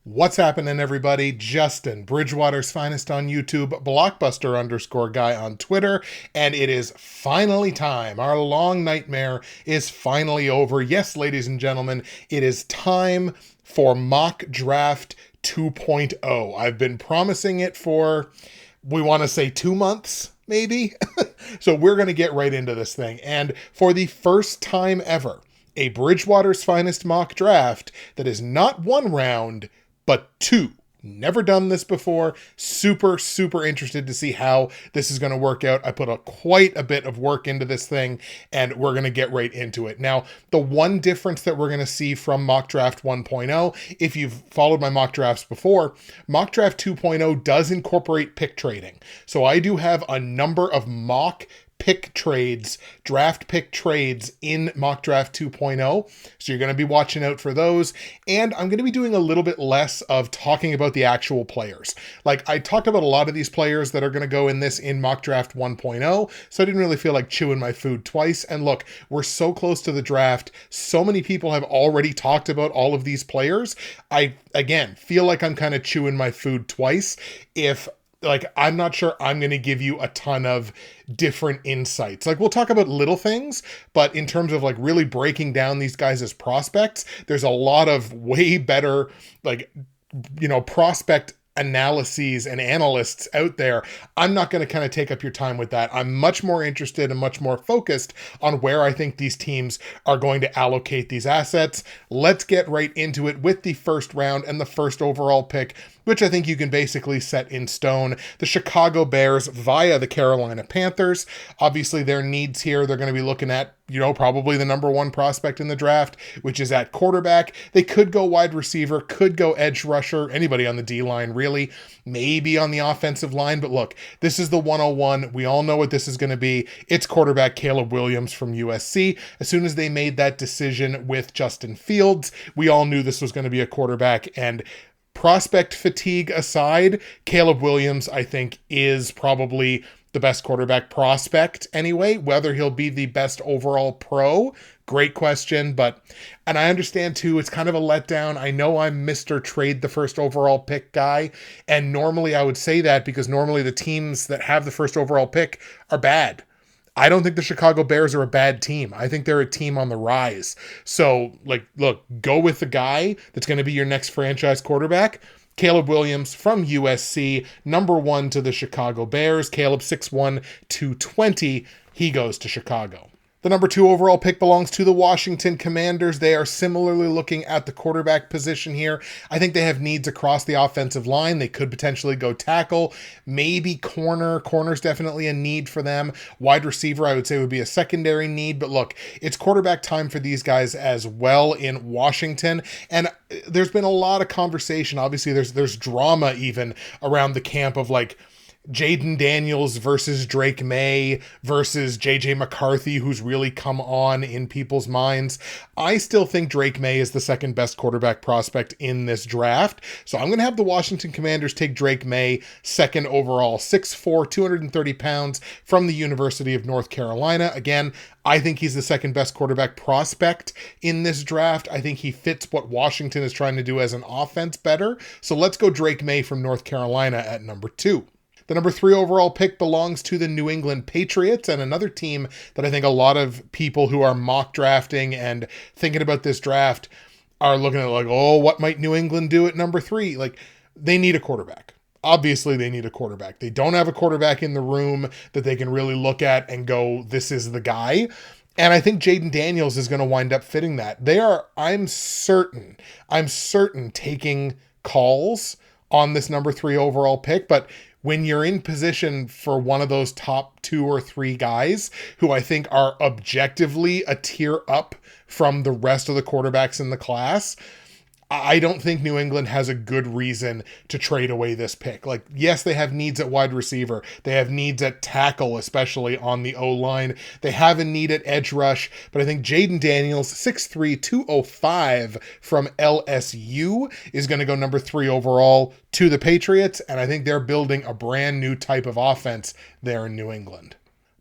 What's happening, everybody? Justin, Bridgewater's Finest on YouTube, Blockbuster_guy on Twitter, and it is finally time. Our long nightmare is finally over. Yes, ladies and gentlemen, it is time for Mock Draft 2.0. I've been promising it for, we want to say 2 months, maybe? So we're going to get right into this thing. And for the first time ever, a Bridgewater's Finest mock draft that is not one round, but two. Never done this before. Super interested to see how this is going to work out. I put quite a bit of work into this thing, and we're going to get right into it. Now, the one difference that we're going to see from Mock Draft 1.0, if you've followed my mock drafts before, Mock Draft 2.0 does incorporate pick trading. So I do have a number of mock pick trades, draft pick trades in Mock Draft 2.0. So you're going to be watching out for those. And I'm going to be doing a little bit less of talking about the actual players. Like, I talked about a lot of these players that are going to go in this in Mock Draft 1.0. So I didn't really feel like chewing my food twice. And look, we're so close to the draft. So many people have already talked about all of these players. I, again, feel like I'm kind of chewing my food twice. I'm not sure I'm going to give you a ton of different insights. Like, we'll talk about little things, but in terms of like really breaking down these guys as prospects, there's a lot of way better, prospect analyses and analysts out there. I'm not going to kind of take up your time with that. I'm much more interested and much more focused on where I think these teams are going to allocate these assets. Let's get right into it with the first round and the first overall pick, which I think you can basically set in stone. The Chicago Bears via the Carolina Panthers. Obviously, their needs here, they're going to be looking at, probably the number one prospect in the draft, which is at quarterback. They could go wide receiver, could go edge rusher, anybody on the D-line, really, maybe on the offensive line. But look, this is the 101. We all know what this is going to be. It's quarterback Caleb Williams from USC. As soon as they made that decision with Justin Fields, we all knew this was going to be a quarterback. And prospect fatigue aside, Caleb Williams, I think, is probably the best quarterback prospect anyway. Whether he'll be the best overall pro, great question. And I understand too, it's kind of a letdown. I know I'm Mr. Trade the first overall pick guy. And normally I would say that because normally the teams that have the first overall pick are bad. I don't think the Chicago Bears are a bad team. I think they're a team on the rise. So, look, go with the guy that's going to be your next franchise quarterback. Caleb Williams from USC, number one to the Chicago Bears. Caleb 6'1", 220. He goes to Chicago. The number 2 overall pick belongs to the Washington Commanders. They are similarly looking at the quarterback position here. I think they have needs across the offensive line. They could potentially go tackle, maybe corner. Corner's definitely a need for them. Wide receiver, I would say, would be a secondary need. But look, it's quarterback time for these guys as well in Washington. And there's been a lot of conversation. Obviously, there's drama even around the camp of Jaden Daniels versus Drake May versus JJ McCarthy, who's really come on in people's minds. I still think Drake May is the second best quarterback prospect in this draft. So I'm going to have the Washington Commanders take Drake May, second overall, 6'4", 230 pounds from the University of North Carolina. Again, I think he's the second best quarterback prospect in this draft. I think he fits what Washington is trying to do as an offense better. So let's go Drake May from North Carolina at number 2. The number 3 overall pick belongs to the New England Patriots, and another team that I think a lot of people who are mock drafting and thinking about this draft are looking at what might New England do at number 3? They need a quarterback. Obviously, they need a quarterback. They don't have a quarterback in the room that they can really look at and go, this is the guy. And I think Jaden Daniels is going to wind up fitting that. I'm certain, taking calls on this number 3 overall pick, but when you're in position for one of those top 2 or 3 guys who I think are objectively a tier up from the rest of the quarterbacks in the class, I don't think New England has a good reason to trade away this pick. Yes, they have needs at wide receiver. They have needs at tackle, especially on the O-line. They have a need at edge rush, but I think Jaden Daniels, 6'3", 205 from LSU, is going to go number 3 overall to the Patriots, and I think they're building a brand new type of offense there in New England.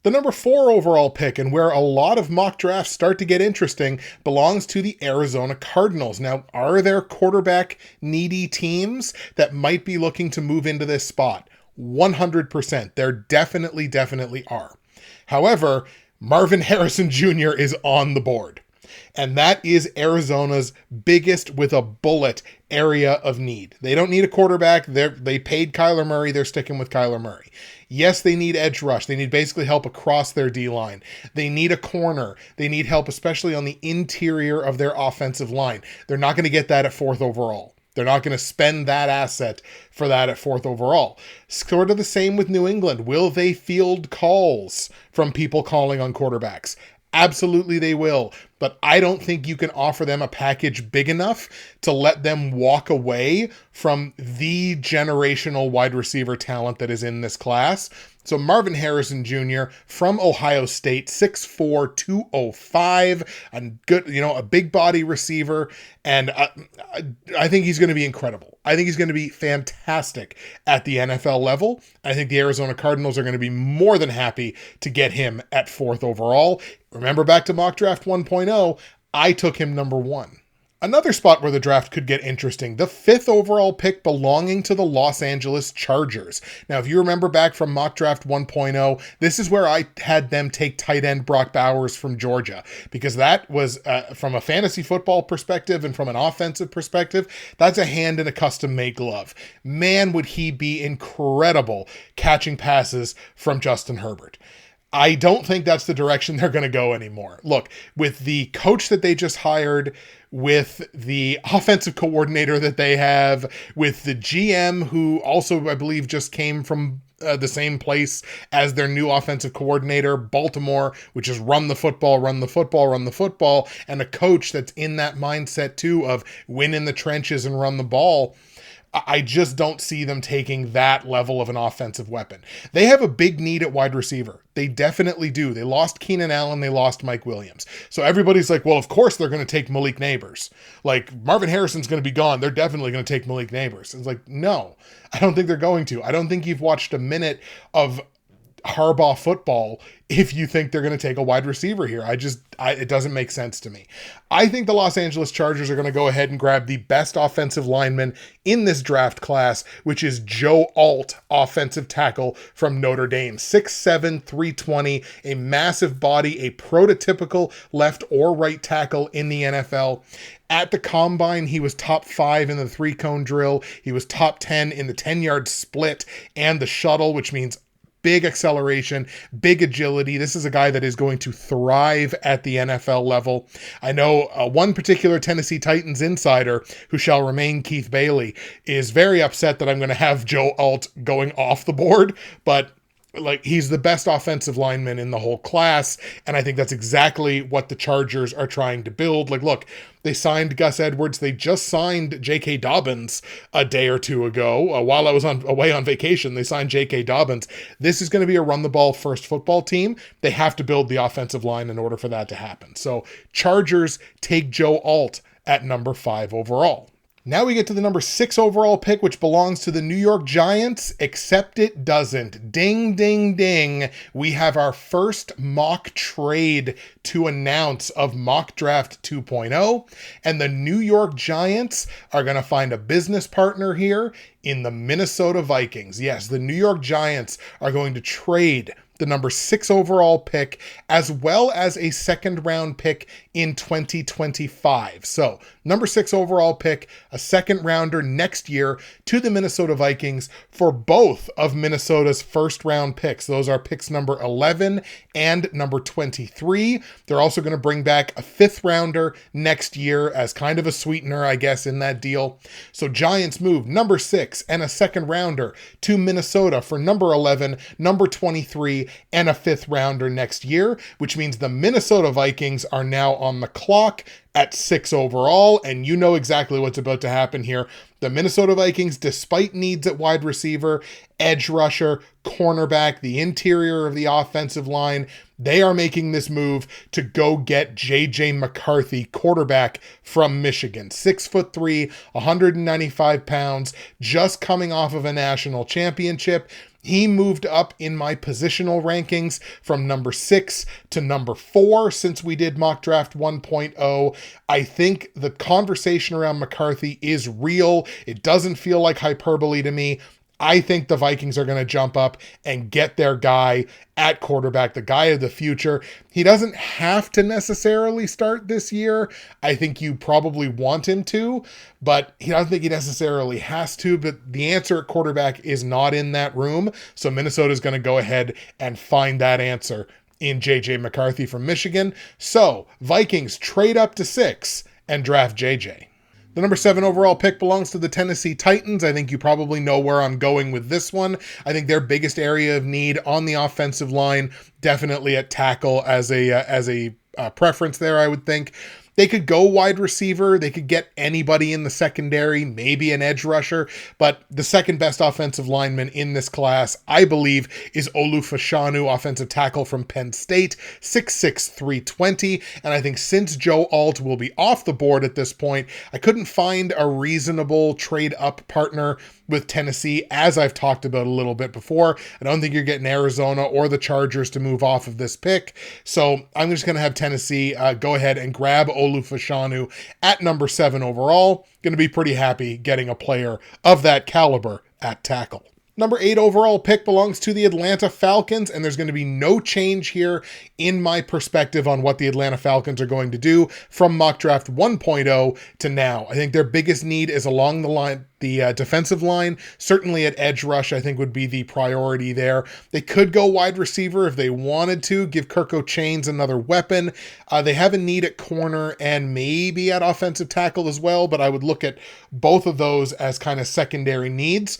The number 4 overall pick, and where a lot of mock drafts start to get interesting, belongs to the Arizona Cardinals. Now, are there quarterback needy teams that might be looking to move into this spot? 100%. There definitely are. However, Marvin Harrison Jr. is on the board. And that is Arizona's biggest with a bullet area of need. They don't need a quarterback. They paid Kyler Murray. They're sticking with Kyler Murray. Yes, they need edge rush. They need basically help across their D-line. They need a corner. They need help, especially on the interior of their offensive line. They're not going to get that at 4th overall. They're not going to spend that asset for that at 4th overall. Sort of the same with New England. Will they field calls from people calling on quarterbacks? Absolutely they will, but I don't think you can offer them a package big enough to let them walk away from the generational wide receiver talent that is in this class. So Marvin Harrison Jr. from Ohio State, 6'4", 205, a big body receiver, and I think he's going to be incredible. I think he's going to be fantastic at the NFL level. I think the Arizona Cardinals are going to be more than happy to get him at 4th overall. Remember back to Mock Draft 1.0, I took him number 1. Another spot where the draft could get interesting, the 5th overall pick belonging to the Los Angeles Chargers. Now, if you remember back from Mock Draft 1.0, this is where I had them take tight end Brock Bowers from Georgia, because that was, from a fantasy football perspective and from an offensive perspective, that's a hand in a custom-made glove. Man, would he be incredible catching passes from Justin Herbert. I don't think that's the direction they're going to go anymore. Look, with the coach that they just hired, with the offensive coordinator that they have, with the GM who also, I believe, just came from the same place as their new offensive coordinator, Baltimore, which is run the football, and a coach that's in that mindset too of win in the trenches and run the ball. I just don't see them taking that level of an offensive weapon. They have a big need at wide receiver. They definitely do. They lost Keenan Allen. They lost Mike Williams. So everybody's like, well, of course they're going to take Malik Neighbors. Like, Marvin Harrison's going to be gone. They're definitely going to take Malik Neighbors. It's like, no, I don't think they're going to. I don't think you've watched a minute of Harbaugh football if you think they're going to take a wide receiver here. It doesn't make sense to me. I think the Los Angeles Chargers are going to go ahead and grab the best offensive lineman in this draft class, which is Joe Alt, offensive tackle from Notre Dame. 6'7", 320, a massive body, a prototypical left or right tackle in the NFL. At the combine, he was top 5 in the 3-cone drill. He was top 10 in the 10-yard split and the shuttle, which means big acceleration, big agility. This is a guy that is going to thrive at the NFL level. I know one particular Tennessee Titans insider, who shall remain Keith Bailey, is very upset that I'm going to have Joe Alt going off the board, but he's the best offensive lineman in the whole class, and I think that's exactly what the Chargers are trying to build. Look, they signed Gus Edwards. They just signed J.K. Dobbins a day or two ago. While I was away on vacation, they signed J.K. Dobbins. This is going to be a run-the-ball first football team. They have to build the offensive line in order for that to happen. So Chargers take Joe Alt at number 5 overall. Now we get to the number 6 overall pick, which belongs to the New York Giants, except it doesn't. Ding, ding, ding. We have our first mock trade to announce of Mock Draft 2.0, and the New York Giants are going to find a business partner here in the Minnesota Vikings. Yes, the New York Giants are going to trade the number 6 overall pick, as well as a 2nd round pick in 2025. So, number 6 overall pick, a 2nd rounder next year to the Minnesota Vikings for both of Minnesota's 1st round picks. Those are picks number 11 and number 23. They're also going to bring back a 5th rounder next year as kind of a sweetener, I guess, in that deal. So, Giants move number 6 and a 2nd rounder to Minnesota for number 11, number 23, and a 5th rounder next year, which means the Minnesota Vikings are now on the clock at 6 overall, and you know exactly what's about to happen here. The Minnesota Vikings, despite needs at wide receiver, edge rusher, cornerback, the interior of the offensive line, they are making this move to go get J.J. McCarthy, quarterback from Michigan. 6'3", 195 pounds, just coming off of a national championship. He moved up in my positional rankings from number 6 to number 4 since we did Mock Draft 1.0. I think the conversation around McCarthy is real. It doesn't feel like hyperbole to me. I think the Vikings are going to jump up and get their guy at quarterback, the guy of the future. He doesn't have to necessarily start this year. I think you probably want him to, but I don't think he necessarily has to. But the answer at quarterback is not in that room. So Minnesota is going to go ahead and find that answer in JJ McCarthy from Michigan. So Vikings trade up to 6 and draft JJ. The number 7 overall pick belongs to the Tennessee Titans. I think you probably know where I'm going with this one. I think their biggest area of need on the offensive line, definitely at tackle as a preference there, I would think. They could go wide receiver. They could get anybody in the secondary, maybe an edge rusher. But the second best offensive lineman in this class, I believe, is Olu Fashanu, offensive tackle from Penn State, 6'6", 320. And I think since Joe Alt will be off the board at this point, I couldn't find a reasonable trade-up partner with Tennessee, as I've talked about a little bit before. I don't think you're getting Arizona or the Chargers to move off of this pick. So I'm just going to have Tennessee go ahead and grab Olu Fashanu at number 7 overall. Going to be pretty happy getting a player of that caliber at tackle. Number 8 overall pick belongs to the Atlanta Falcons, and there's going to be no change here in my perspective on what the Atlanta Falcons are going to do from Mock Draft 1.0 to now. I think their biggest need is along the line, the defensive line. Certainly at edge rush, I think would be the priority there. They could go wide receiver if they wanted to, give Kirko Chains another weapon. They have a need at corner and maybe at offensive tackle as well, but I would look at both of those as kind of secondary needs.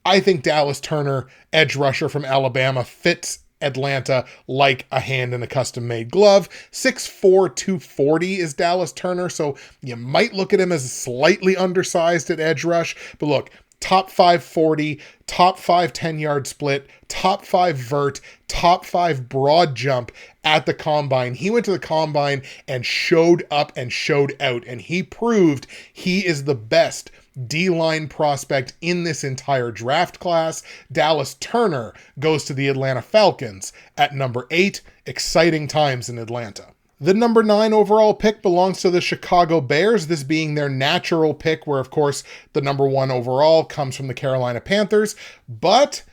I think Dallas Turner, edge rusher from Alabama, fits Atlanta like a hand in a custom-made glove. 6'4", 240 is Dallas Turner, so you might look at him as slightly undersized at edge rush. But look, top 5 40, top 5 10-yard split, top 5 vert, top 5 broad jump at the combine. He went to the combine and showed up and showed out, and he proved he is the best D-line prospect in this entire draft class. Dallas Turner goes to the Atlanta Falcons at number 8. Exciting times in Atlanta. The number 9 overall pick belongs to the Chicago Bears, this being their natural pick, where, of course, the number 1 overall comes from the Carolina Panthers. But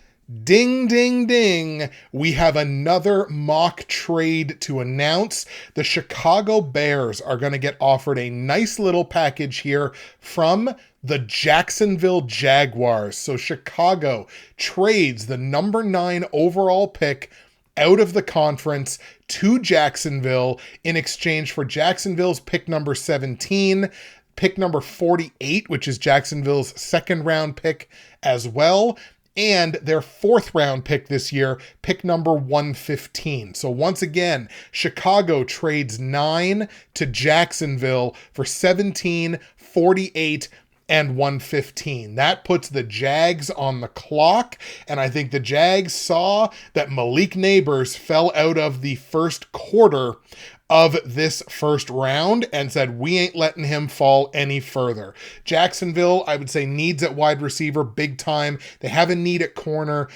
ding, ding, ding, we have another mock trade to announce. The Chicago Bears are going to get offered a nice little package here from the Jacksonville Jaguars. So Chicago trades the number 9 overall pick out of the conference to Jacksonville in exchange for Jacksonville's pick number 17, pick number 48, which is Jacksonville's second round pick as well, and their 4th round pick this year, pick number 115. So once again, Chicago trades 9 to Jacksonville for 17, 48, and 115. That puts the Jags on the clock, and I think the Jags saw that Malik Neighbors fell out of the first quarter of this first round and said, we ain't letting him fall any further. Jacksonville, I would say, needs at wide receiver big time. They have a need at corner,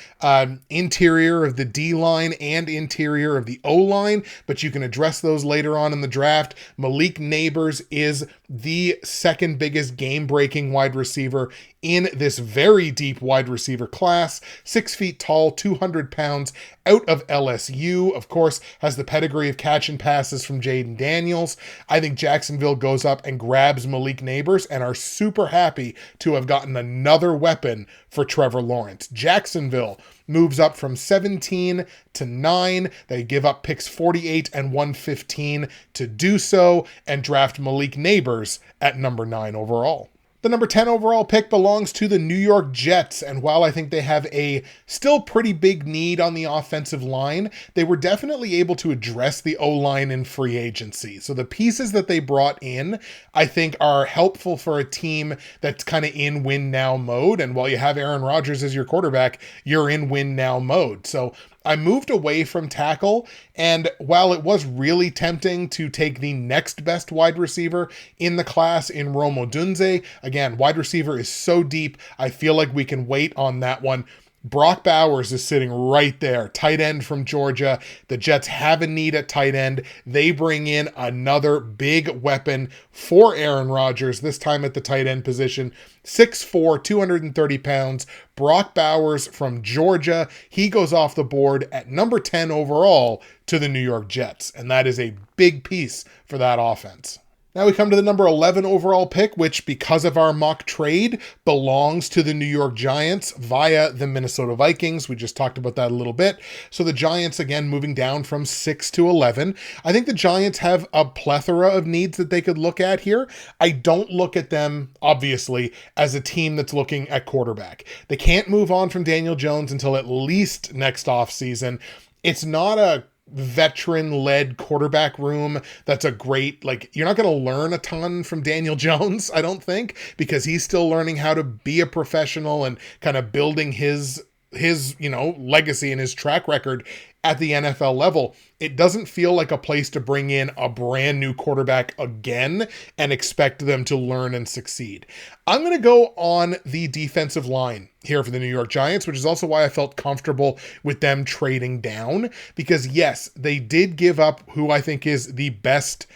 interior of the D-line and interior of the O-line, but you can address those later on in the draft. Malik Neighbors is the second biggest game-breaking wide receiver in this very deep wide receiver class. 6 feet tall, 200 pounds, out of LSU. Of course, has the pedigree of catching passes from Jaden Daniels. I think Jacksonville goes up and grabs Malik Neighbors and are super happy to have gotten another weapon for Trevor Lawrence. Jacksonville moves up from 17 to 9. They give up picks 48 and 115 to do so and draft Malik Neighbors at number 9 overall. The number 10 overall pick belongs to the New York Jets, and while I think they have a still pretty big need on the offensive line, they were definitely able to address the O-line in free agency. So the pieces that they brought in, I think, are helpful for a team that's kind of in win-now mode, and while you have Aaron Rodgers as your quarterback, you're in win-now mode. So I moved away from tackle, and while it was really tempting to take the next best wide receiver in the class in Rome Odunze, again, wide receiver is so deep, I feel like we can wait on that one. Brock Bowers is sitting right there, tight end from Georgia. The Jets have a need at tight end. They bring in another big weapon for Aaron Rodgers, this time at the tight end position. 6'4", 230 pounds. Brock Bowers from Georgia. He goes off the board at number 10 overall to the New York Jets. And that is a big piece for that offense. Now we come to the number 11 overall pick, which, because of our mock trade, belongs to the New York Giants via the Minnesota Vikings. We just talked about that a little bit. So the Giants, again, moving down from 6 to 11. I think the Giants have a plethora of needs that they could look at here. I don't look at them, obviously, as a team that's looking at quarterback. They can't move on from Daniel Jones until at least next offseason. It's not a veteran-led quarterback room that's a great, you're not going to learn a ton from Daniel Jones, I don't think, because he's still learning how to be a professional and kind of building his legacy and his track record at the NFL level. It doesn't feel like a place to bring in a brand new quarterback again and expect them to learn and succeed. I'm going to go on the defensive line here for the New York Giants, which is also why I felt comfortable with them trading down, because yes, they did give up who I think is the best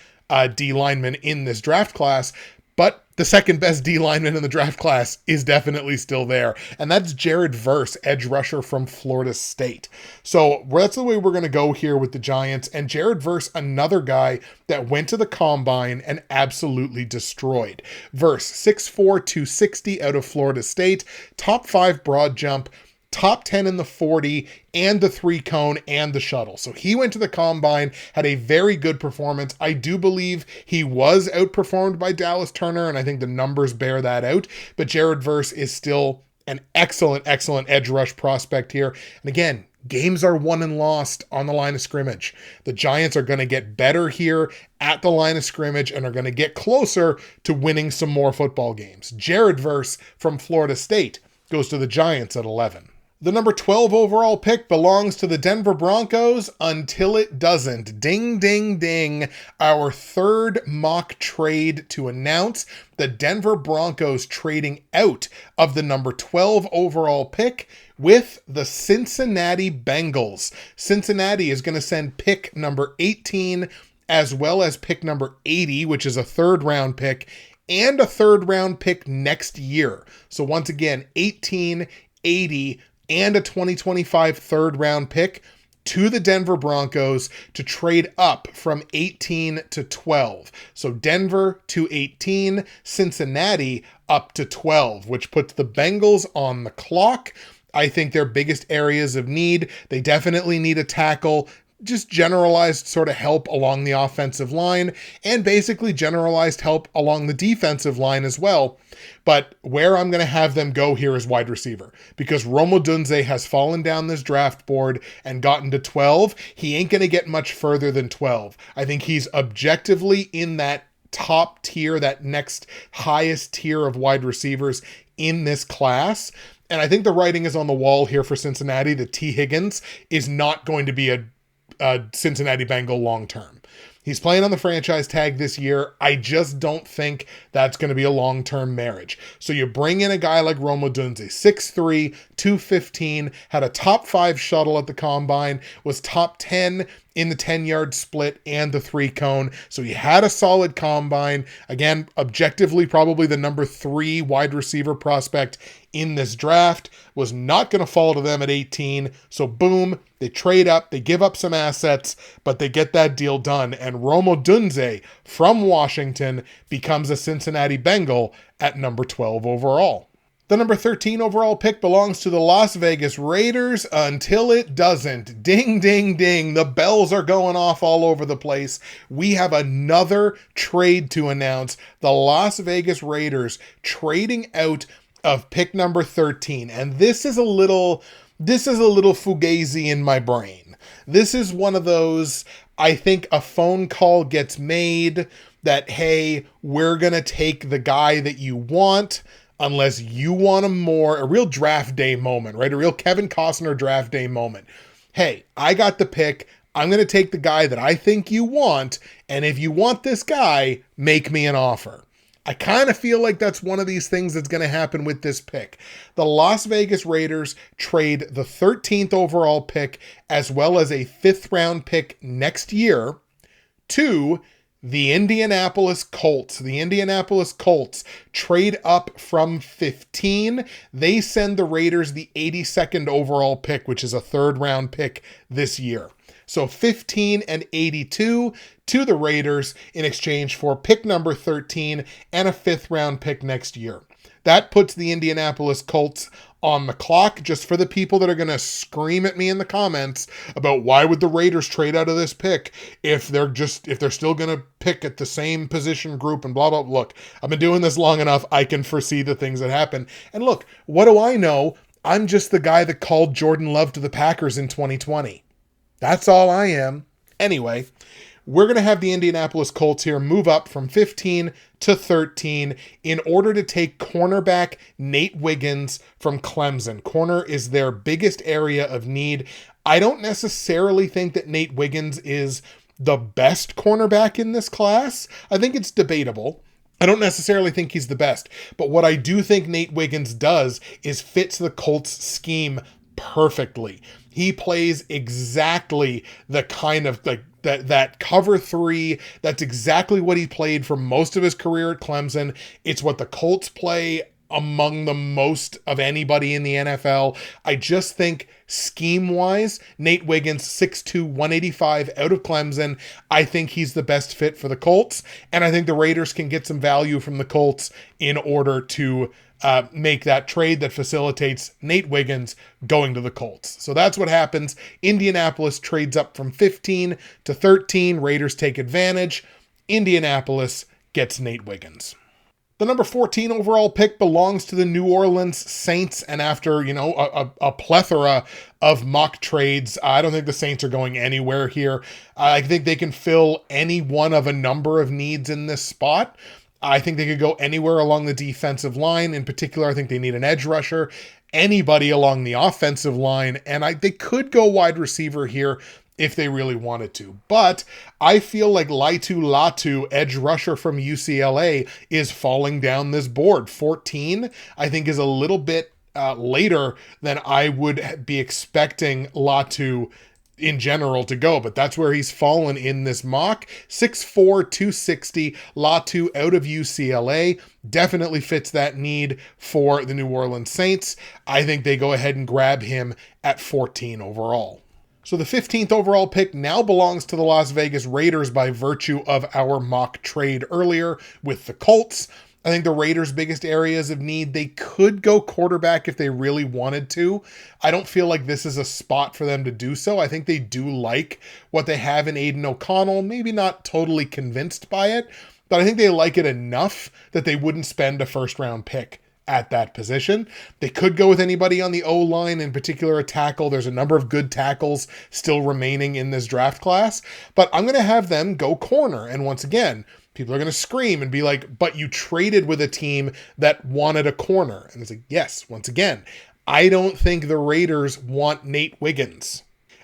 D lineman in this draft class, but the second best D lineman in the draft class is definitely still there, and that's Jared Verse, edge rusher from Florida State. So that's the way we're going to go here with the Giants, and Jared Verse, another guy that went to the combine and absolutely destroyed. Verse, 6'4", 260 out of Florida State, top 5 broad jump, top 10 in the 40 and the 3-cone and the shuttle. So he went to the combine, had a very good performance. I do believe he was outperformed by Dallas Turner, and I think the numbers bear that out. But Jared Verse is still an excellent, excellent edge rush prospect here. And again, games are won and lost on the line of scrimmage. The Giants are going to get better here at the line of scrimmage and are going to get closer to winning some more football games. Jared Verse from Florida State goes to the Giants at 11. The number 12 overall pick belongs to the Denver Broncos until it doesn't. Ding, ding, ding. Our third mock trade to announce. The Denver Broncos trading out of the number 12 overall pick with the Cincinnati Bengals. Cincinnati is going to send pick number 18 as well as pick number 80, which is a third-round pick, and a third-round pick next year. So once again, 18, 80, and a 2025 third-round pick to the Denver Broncos to trade up from 18 to 12. So Denver to 18, Cincinnati up to 12, which puts the Bengals on the clock. I think their biggest areas of need, they definitely need a tackle, just generalized sort of help along the offensive line, and basically generalized help along the defensive line as well. But where I'm going to have them go here is wide receiver, because Rome Odunze has fallen down this draft board and gotten to 12. He ain't going to get much further than 12. I think he's objectively in that top tier, that next highest tier of wide receivers in this class. And I think the writing is on the wall here for Cincinnati that T. Higgins is not going to be a Cincinnati Bengal long-term. He's playing on the franchise tag this year. I just don't think that's going to be a long-term marriage. So you bring in a guy like Rome Odunze, 6'3", 215, had a top 5 shuttle at the combine, was top 10 in the 10-yard split and the 3-cone. So he had a solid combine. Again, objectively, probably the number 3 wide receiver prospect in this draft. Was not going to fall to them at 18. So boom, they trade up, they give up some assets, but they get that deal done. And Rome Odunze from Washington becomes a Cincinnati Bengal at number 12 overall. The number 13 overall pick belongs to the Las Vegas Raiders until it doesn't. Ding, ding, ding. The bells are going off all over the place. We have another trade to announce. The Las Vegas Raiders trading out of pick number 13. And this is a little fugazi in my brain. This is one of those, I think a phone call gets made that, hey, we're going to take the guy that you want, unless you want him more, a real draft day moment, right? A real Kevin Costner draft day moment. Hey, I got the pick. I'm going to take the guy that I think you want. And if you want this guy, make me an offer. I kind of feel like that's one of these things that's going to happen with this pick. The Las Vegas Raiders trade the 13th overall pick as well as a 5th round pick next year to the Indianapolis Colts. The Indianapolis Colts trade up from 15. They send the Raiders the 82nd overall pick, which is a 3rd round pick this year. So 15 and 82 to the Raiders in exchange for pick number 13 and a 5th round pick next year. That puts the Indianapolis Colts on the clock. Just for the people that are going to scream at me in the comments about why would the Raiders trade out of this pick if they're still going to pick at the same position group and blah, blah. Look, I've been doing this long enough. I can foresee the things that happen. And look, what do I know? I'm just the guy that called Jordan Love to the Packers in 2020. That's all I am. Anyway, we're going to have the Indianapolis Colts here move up from 15 to 13 in order to take cornerback Nate Wiggins from Clemson. Corner is their biggest area of need. I don't necessarily think that Nate Wiggins is the best cornerback in this class. I think it's debatable. I don't necessarily think he's the best. But what I do think Nate Wiggins does is fits the Colts scheme perfectly. He plays exactly the kind of like that cover 3. That's exactly what he played for most of his career at Clemson. It's what the Colts play among the most of anybody in the NFL. I just think scheme-wise, Nate Wiggins, 6'2", 185 out of Clemson. I think he's the best fit for the Colts, and I think the Raiders can get some value from the Colts in order to make that trade that facilitates Nate Wiggins going to the Colts. So that's what happens. Indianapolis trades up from 15 to 13. Raiders take advantage. Indianapolis gets Nate Wiggins. The number 14 overall pick belongs to the New Orleans Saints, and after, a plethora of mock trades, I don't think the Saints are going anywhere here. I think they can fill any one of a number of needs in this spot. I think they could go anywhere along the defensive line. In particular, I think they need an edge rusher, anybody along the offensive line, and they could go wide receiver here if they really wanted to. But I feel like Latu, edge rusher from UCLA, is falling down this board. 14, I think, is a little bit later than I would be expecting Latu in general to go, but that's where he's fallen in this mock. 6'4", 260, Latu out of UCLA. Definitely fits that need for the New Orleans Saints. I think they go ahead and grab him at 14 overall. So the 15th overall pick now belongs to the Las Vegas Raiders by virtue of our mock trade earlier with the Colts. I think the Raiders' biggest areas of need, they could go quarterback if they really wanted to. I don't feel like this is a spot for them to do so. I think they do like what they have in Aiden O'Connell. Maybe not totally convinced by it, but I think they like it enough that they wouldn't spend a first-round pick at that position. They could go with anybody on the O-line, in particular a tackle. There's a number of good tackles still remaining in this draft class, but I'm going to have them go corner. And once again, people are going to scream and be like, but you traded with a team that wanted a corner. And it's like, yes, once again, I don't think the Raiders want Nate Wiggins.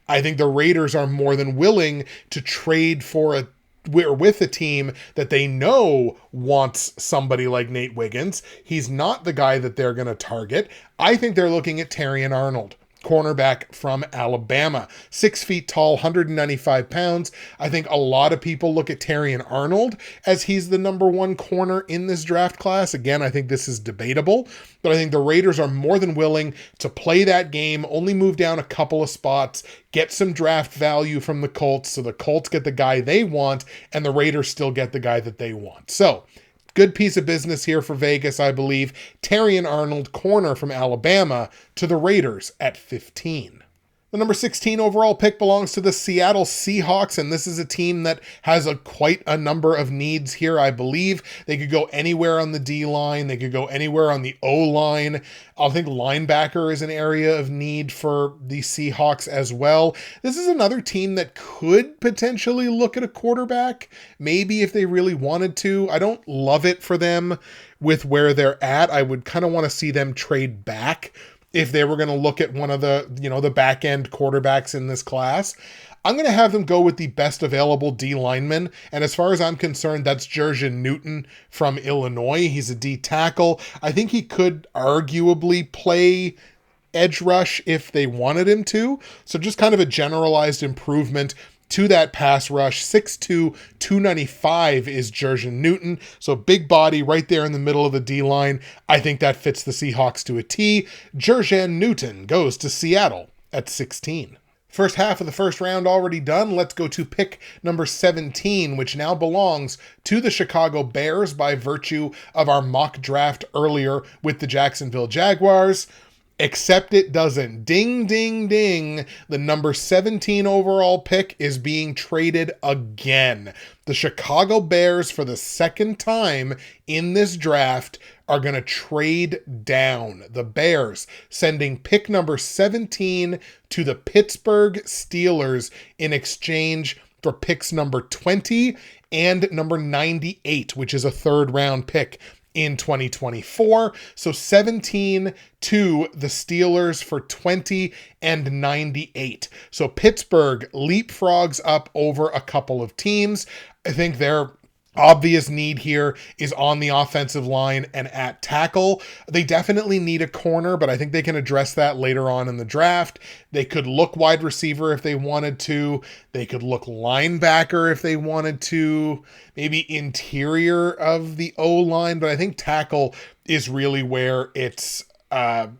I think the Raiders are more than willing to trade for with a team that they know wants somebody like Nate Wiggins. He's not the guy that they're going to target. I think they're looking at Terrion Arnold, cornerback from Alabama, 6 feet tall, 195 pounds. I think a lot of people look at Terrion Arnold as he's the number 1 corner in this draft class. Again, I think this is debatable, but I think the Raiders are more than willing to play that game, only move down a couple of spots, get some draft value from the Colts, so the Colts get the guy they want, and the Raiders still get the guy that they want. So, good piece of business here for Vegas, I believe. Terrion Arnold, corner from Alabama, to the Raiders at 15. The number 16 overall pick belongs to the Seattle Seahawks, and this is a team that has quite a number of needs here, I believe. They could go anywhere on the D-line. They could go anywhere on the O-line. I think linebacker is an area of need for the Seahawks as well. This is another team that could potentially look at a quarterback, maybe if they really wanted to. I don't love it for them with where they're at. I would kind of want to see them trade back if they were going to look at one of the, the back end quarterbacks in this class. I'm going to have them go with the best available D lineman. And as far as I'm concerned, that's Jurgen Newton from Illinois. He's a D tackle. I think he could arguably play edge rush if they wanted him to. So just kind of a generalized improvement to that pass rush. 6'2", 295 is Jurgen Newton. So big body right there in the middle of the D-line. I think that fits the Seahawks to a T. Jurgen Newton goes to Seattle at 16. First half of the first round already done. Let's go to pick number 17, which now belongs to the Chicago Bears by virtue of our mock draft earlier with the Jacksonville Jaguars. Except it doesn't. Ding, ding, ding. The number 17 overall pick is being traded again. The Chicago Bears, for the second time in this draft, are going to trade down. The Bears sending pick number 17 to the Pittsburgh Steelers in exchange for picks number 20 and number 98, which is a third round pick in 2024. So 17 to the Steelers for 20 and 98. So Pittsburgh leapfrogs up over a couple of teams. I think their obvious need here is on the offensive line and at tackle. They definitely need a corner, but I think they can address that later on in the draft. They could look wide receiver if they wanted to. They could look linebacker if they wanted to. Maybe interior of the O-line, but I think tackle is really where it's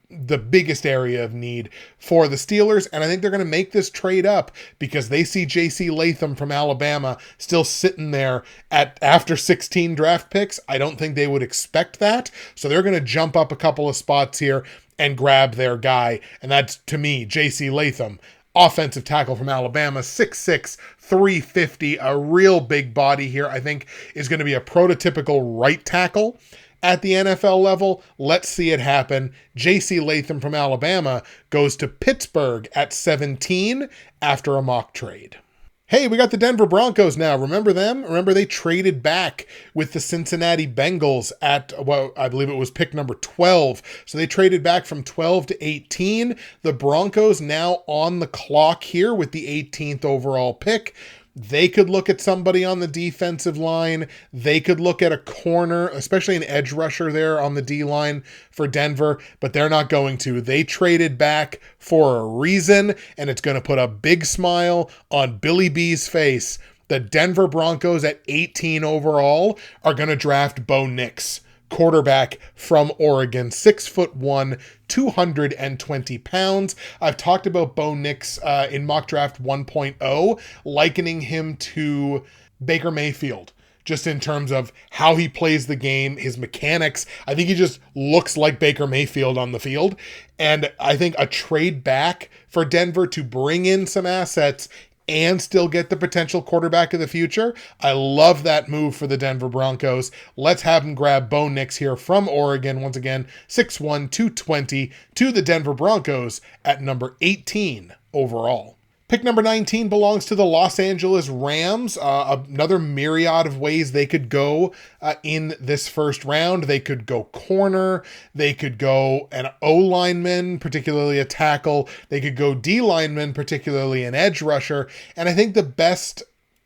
the biggest area of need for the Steelers. And I think they're going to make this trade up because they see J.C. Latham from Alabama still sitting there after 16 draft picks. I don't think they would expect that. So they're going to jump up a couple of spots here and grab their guy. And that's, to me, J.C. Latham, offensive tackle from Alabama, 6'6", 350, a real big body here. I think is going to be a prototypical right tackle at the NFL level. Let's see it happen. J.C. Latham from Alabama goes to Pittsburgh at 17 after a mock trade. Hey, we got the Denver Broncos now. Remember them? Remember they traded back with the Cincinnati Bengals at, well, I believe it was pick number 12. So they traded back from 12 to 18. The Broncos now on the clock here with the 18th overall pick. They could look at somebody on the defensive line. They could look at a corner, especially an edge rusher there on the D-line for Denver, but they're not going to. They traded back for a reason, and it's going to put a big smile on Billy B's face. The Denver Broncos at 18 overall are going to draft Bo Nix, quarterback from Oregon, 6'1", 220 pounds. I've talked about Bo Nix in Mock Draft 1.0, likening him to Baker Mayfield, just in terms of how he plays the game, his mechanics. I think he just looks like Baker Mayfield on the field. And I think a trade back for Denver to bring in some assets and still get the potential quarterback of the future. I love that move for the Denver Broncos. Let's have them grab Bo Nix here from Oregon. Once again, 6'1", 220 to the Denver Broncos at number 18 overall. Pick number 19 belongs to the Los Angeles Rams. Another myriad of ways they could go in this first round. They could go corner. They could go an O-lineman, particularly a tackle. They could go D-lineman, particularly an edge rusher. And I think the best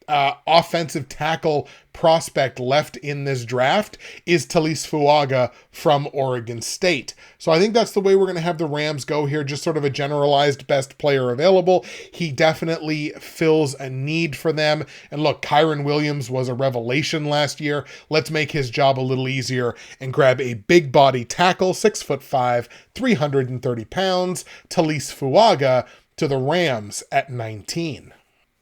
offensive tackle prospect left in this draft is Talise Fuaga from Oregon State. So I think that's the way we're going to have the Rams go here, just sort of a generalized best player available. He definitely fills a need for them. And look, Kyron Williams was a revelation last year. Let's make his job a little easier and grab a big body tackle, 6'5", 330 pounds, Talise Fuaga to the Rams at 19.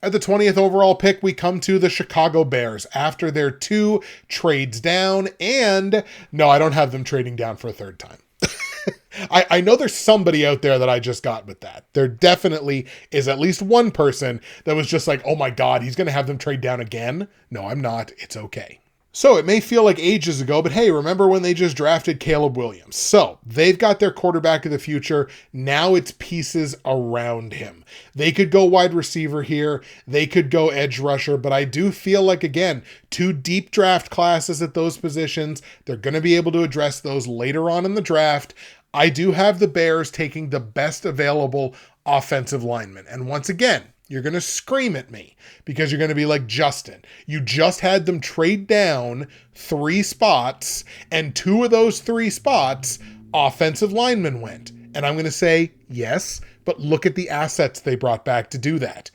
At the 20th overall pick, we come to the Chicago Bears after their 2 trades down. And no, I don't have them trading down for a third time. I know there's somebody out there that I just got with that. There definitely is at least one person that was just like, oh my God, he's going to have them trade down again. No, I'm not. It's okay. So it may feel like ages ago, but hey, remember when they just drafted Caleb Williams? So they've got their quarterback of the future. Now it's pieces around him. They could go wide receiver here. They could go edge rusher, but I do feel like, again, 2 deep draft classes at those positions. They're going to be able to address those later on in the draft. I do have the Bears taking the best available offensive lineman. And once again, You're going to scream at me because you're going to be like, Justin, you just had them trade down 3 spots, and 2 of those 3 spots, offensive linemen went. And I'm going to say, yes, but look at the assets they brought back to do that.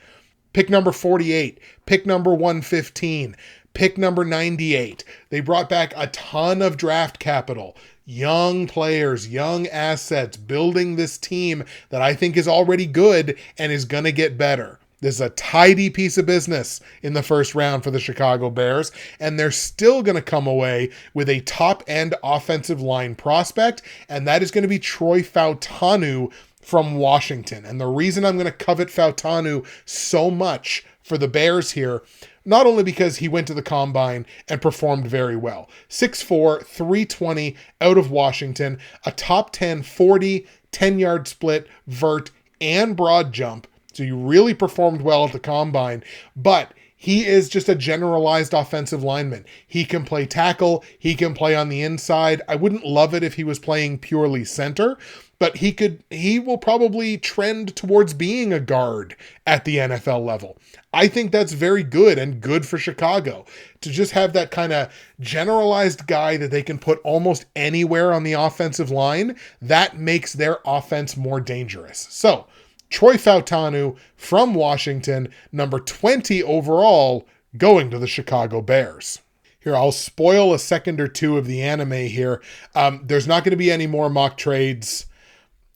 Pick number 48, pick number 115, pick number 98. They brought back a ton of draft capital, young players, young assets, building this team that I think is already good and is going to get better. This is a tidy piece of business in the first round for the Chicago Bears, and they're still going to come away with a top-end offensive line prospect, and that is going to be Troy Fautanu from Washington. And the reason I'm going to covet Fautanu so much for the Bears here, not only because he went to the combine and performed very well. 6'4", 320 out of Washington, a top 10 40, 10-yard split, vert, and broad jump. So he really performed well at the combine, but he is just a generalized offensive lineman. He can play tackle. He can play on the inside. I wouldn't love it if he was playing purely center, but he will probably trend towards being a guard at the NFL level. I think that's very good and good for Chicago to just have that kind of generalized guy that they can put almost anywhere on the offensive line. That makes their offense more dangerous. So Troy Fautanu from Washington, number 20 overall, going to the Chicago Bears. Here, I'll spoil a second or two of the anime here. There's not going to be any more mock trades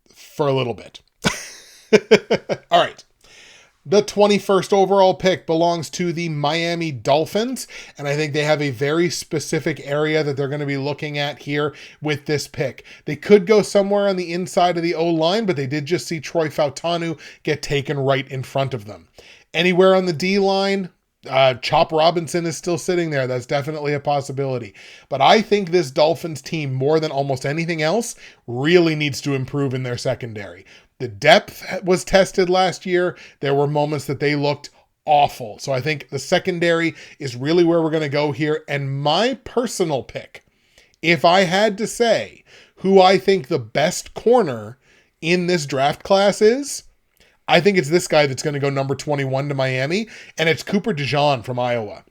for a little bit. All right. The 21st overall pick belongs to the Miami Dolphins, and I think they have a very specific area that they're going to be looking at here with this pick. They could go somewhere on the inside of the O-line, but they did just see Troy Fautanu get taken right in front of them. Anywhere on the D-line, Chop Robinson is still sitting there. That's definitely a possibility. But I think this Dolphins team, more than almost anything else, really needs to improve in their secondary. The depth was tested last year. There were moments that they looked awful. So I think the secondary is really where we're going to go here. And my personal pick, if I had to say who I think the best corner in this draft class is, I think it's this guy that's going to go number 21 to Miami, and it's Cooper DeJean from Iowa.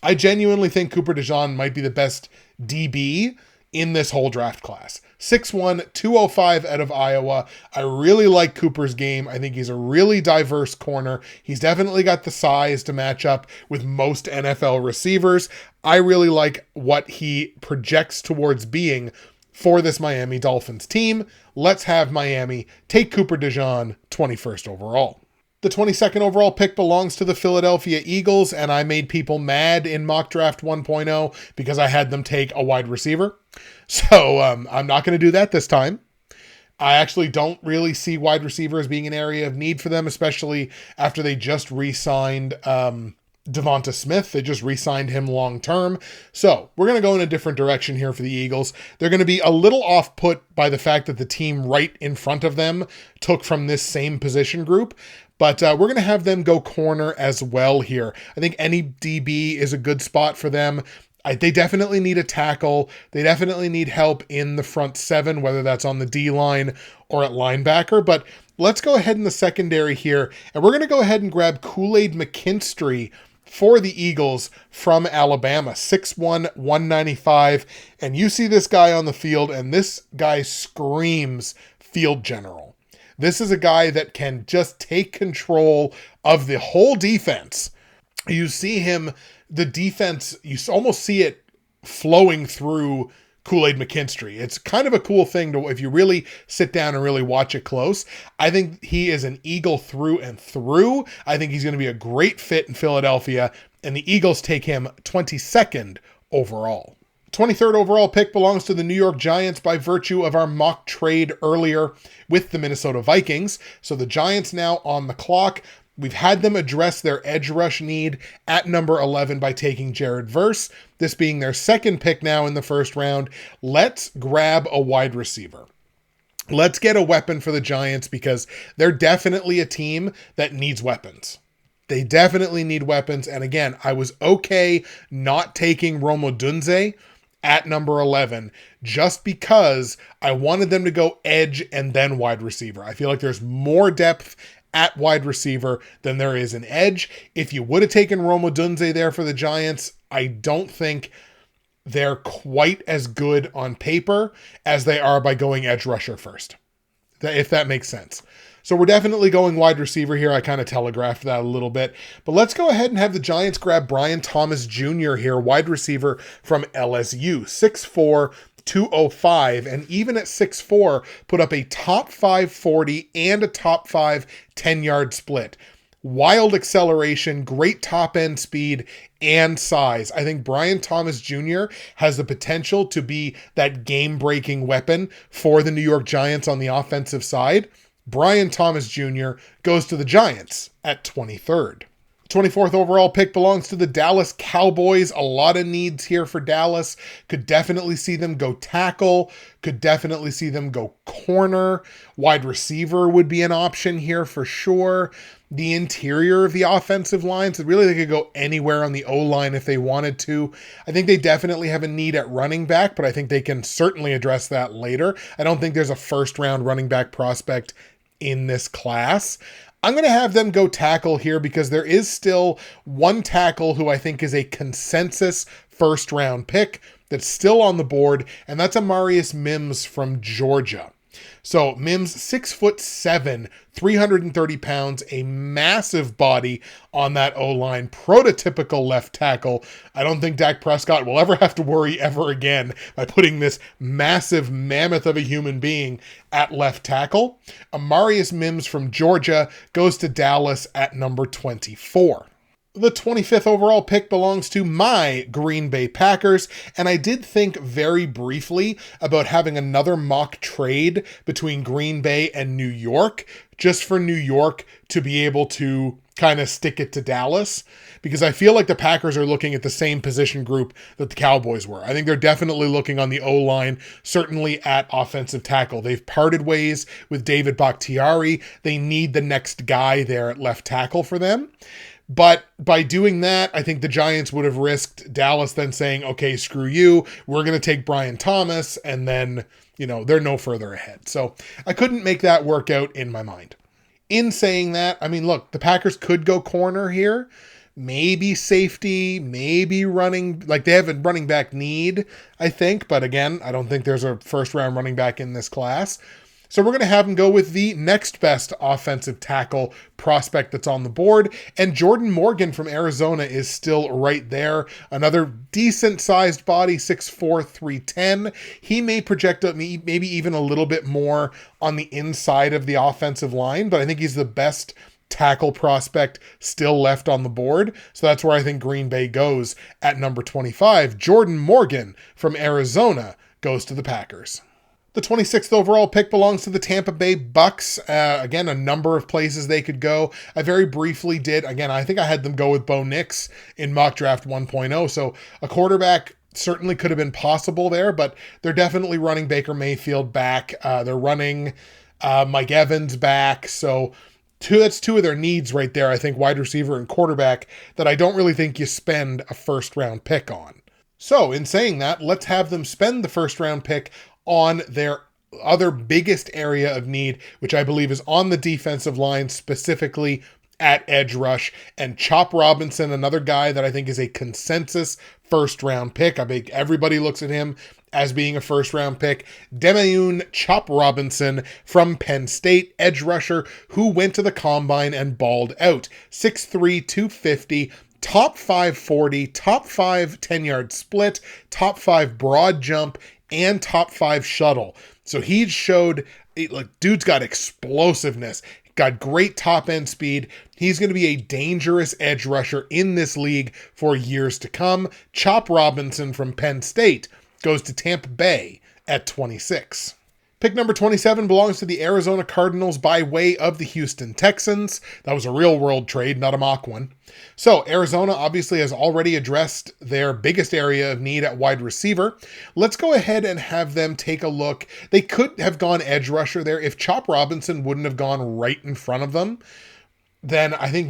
I genuinely think Cooper DeJean might be the best DB in this whole draft class. 6'1", 205 out of Iowa. I really like Cooper's game. I think he's a really diverse corner. He's definitely got the size to match up with most NFL receivers. I really like what he projects towards being for this Miami Dolphins team. Let's have Miami take Cooper DeJean 21st overall. The 22nd overall pick belongs to the Philadelphia Eagles, and I made people mad in Mock Draft 1.0 because I had them take a wide receiver. So I'm not going to do that this time. I actually don't really see wide receiver as being an area of need for them, especially after they just re-signed Devonta Smith. They just re-signed him long-term. So we're going to go in a different direction here for the Eagles. They're going to be a little off-put by the fact that the team right in front of them took from this same position group. But we're going to have them go corner as well here. I think any DB is a good spot for them. They definitely need a tackle. They definitely need help in the front seven, whether that's on the D-line or at linebacker. But let's go ahead in the secondary here, and we're going to go ahead and grab Kool-Aid McKinstry for the Eagles from Alabama, 6'1", 195. And you see this guy on the field, and this guy screams field general. This is a guy that can just take control of the whole defense. You see him, the defense, you almost see it flowing through Kool-Aid McKinstry. It's kind of a cool thing to, if you really sit down and really watch it close. I think he is an Eagle through and through. I think he's going to be a great fit in Philadelphia, and the Eagles take him 22nd overall. 23rd overall pick belongs to the New York Giants by virtue of our mock trade earlier with the Minnesota Vikings. So the Giants now on the clock. We've had them address their edge rush need at number 11 by taking Jared Verse, this being their second pick now in the first round. Let's grab a wide receiver. Let's get a weapon for the Giants because they're definitely a team that needs weapons. They definitely need weapons. And again, I was okay not taking Rome Odunze at number 11 just because I wanted them to go edge and then wide receiver. I feel like there's more depth at wide receiver, then there is an edge. If you would have taken Rome Odunze there for the Giants, I don't think they're quite as good on paper as they are by going edge rusher first, if that makes sense. So we're definitely going wide receiver here. I kind of telegraphed that a little bit. But let's go ahead and have the Giants grab Brian Thomas Jr. here, wide receiver from LSU, 6'4", 205, and even at 6'4", put up a top 5 40 and a top 5 10-yard split. Wild acceleration, great top end speed, and size. I think Brian Thomas Jr. has the potential to be that game-breaking weapon for the New York Giants on the offensive side. Brian Thomas Jr. goes to the Giants at 23rd. 24th overall pick belongs to the Dallas Cowboys. A lot of needs here for Dallas. Could definitely see them go tackle. Could definitely see them go corner. Wide receiver would be an option here for sure. The interior of the offensive line, so really they could go anywhere on the O-line if they wanted to. I think they definitely have a need at running back, but I think they can certainly address that later. I don't think there's a first-round running back prospect in this class. I'm going to have them go tackle here because there is still one tackle who I think is a consensus first-round pick that's still on the board, and that's Amarius Mims from Georgia. So Mims, 6'7", 330 pounds, a massive body on that O-line, prototypical left tackle. I don't think Dak Prescott will ever have to worry ever again by putting this massive mammoth of a human being at left tackle. Amarius Mims from Georgia goes to Dallas at number 24. The 25th overall pick belongs to my Green Bay Packers, and I did think very briefly about having another mock trade between Green Bay and New York, just for New York to be able to kind of stick it to Dallas, because I feel like the Packers are looking at the same position group that the Cowboys were. I think they're definitely looking on the O-line, certainly at offensive tackle. They've parted ways with David Bakhtiari. They need the next guy there at left tackle for them. But by doing that, I think the Giants would have risked Dallas then saying, okay, screw you, we're going to take Brian Thomas, and then, they're no further ahead. So I couldn't make that work out in my mind. In saying that, I mean, look, the Packers could go corner here, maybe safety, maybe running, like they have a running back need, I think. But again, I don't think there's a first-round running back in this class. So we're going to have him go with the next best offensive tackle prospect that's on the board. And Jordan Morgan from Arizona is still right there. Another decent-sized body, 6'4", 310. He may project up maybe even a little bit more on the inside of the offensive line, but I think he's the best tackle prospect still left on the board. So that's where I think Green Bay goes at number 25. Jordan Morgan from Arizona goes to the Packers. The 26th overall pick belongs to the Tampa Bay Bucks. Again, a number of places they could go. I very briefly did. Again, I think I had them go with Bo Nix in mock draft 1.0. So a quarterback certainly could have been possible there, but they're definitely running Baker Mayfield back. They're running Mike Evans back. So that's two of their needs right there, I think, wide receiver and quarterback, that I don't really think you spend a first-round pick on. So in saying that, let's have them spend the first-round pick on their other biggest area of need, which I believe is on the defensive line, specifically at edge rush. And Chop Robinson, another guy that I think is a consensus first-round pick. I think everybody looks at him as being a first-round pick. Demayoun Chop Robinson from Penn State, edge rusher, who went to the combine and balled out. 6'3", 250, top 5 40, top 5 10-yard split, top 5 broad jump, and top 5 shuttle. So he showed, dude's got explosiveness, got great top end speed. He's going to be a dangerous edge rusher in this league for years to come. Chop Robinson from Penn State goes to Tampa Bay at 26. Pick number 27 belongs to the Arizona Cardinals by way of the Houston Texans. That was a real world trade, not a mock one. So Arizona obviously has already addressed their biggest area of need at wide receiver. Let's go ahead and have them take a look. They could have gone edge rusher there. If Chop Robinson wouldn't have gone right in front of them, then I think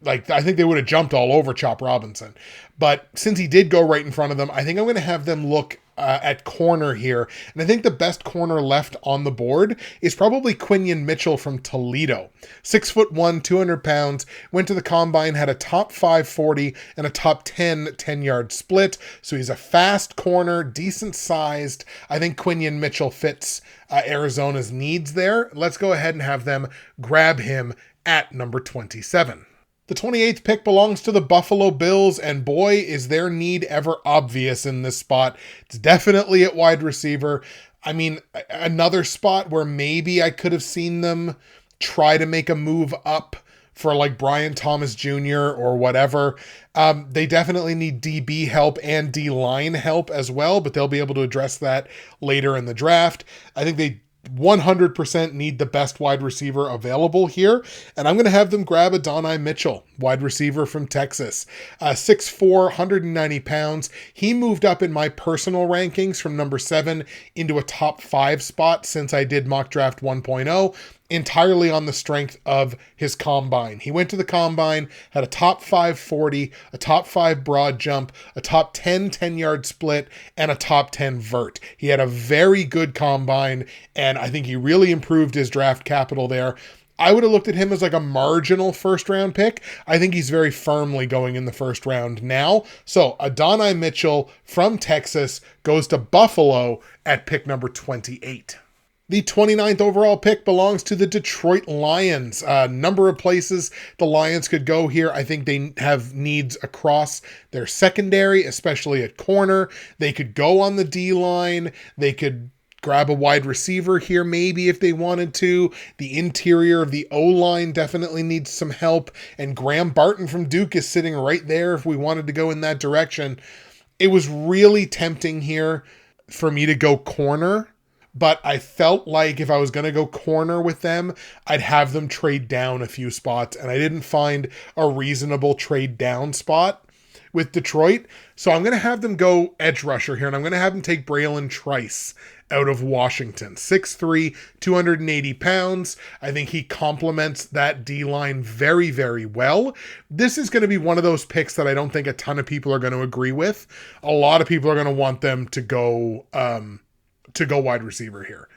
I think they would have jumped all over Chop Robinson. But since he did go right in front of them, I think I'm going to have them look at corner here. And I think the best corner left on the board is probably Quinion Mitchell from Toledo. 6'1", 200 pounds, went to the combine, had a top 5 40 and a top 10-yard split. So he's a fast corner, decent sized. I think Quinion Mitchell fits Arizona's needs there. Let's go ahead and have them grab him at number 27. The 28th pick belongs to the Buffalo Bills, and boy, is their need ever obvious in this spot. It's definitely at wide receiver. I mean, another spot where maybe I could have seen them try to make a move up for like Brian Thomas Jr. or whatever. They definitely need DB help and D-line help as well, but they'll be able to address that later in the draft. I think they 100% need the best wide receiver available here, and I'm going to have them grab Adonai Mitchell, wide receiver from Texas. 6'4", 190 pounds. He moved up in my personal rankings from number 7 into a top 5 spot since I did mock draft 1.0. Entirely on the strength of his combine. He went to the combine, had a top 5 40, a top 5 broad jump, a top 10-yard split, and a top 10 vert. He had a very good combine, and I think he really improved his draft capital there. I would have looked at him as like a marginal first-round pick. I think he's very firmly going in the first round now. So Adonai Mitchell from Texas goes to Buffalo at pick number 28. The 29th overall pick belongs to the Detroit Lions. A number of places the Lions could go here. I think they have needs across their secondary, especially at corner. They could go on the D-line. They could grab a wide receiver here maybe if they wanted to. The interior of the O-line definitely needs some help. And Graham Barton from Duke is sitting right there if we wanted to go in that direction. It was really tempting here for me to go corner. But I felt like if I was going to go corner with them, I'd have them trade down a few spots. And I didn't find a reasonable trade down spot with Detroit. So I'm going to have them go edge rusher here. And I'm going to have them take Braylon Trice out of Washington. 6'3", 280 pounds. I think he complements that D-line very, very well. This is going to be one of those picks that I don't think a ton of people are going to agree with. A lot of people are going to want them to go wide receiver here.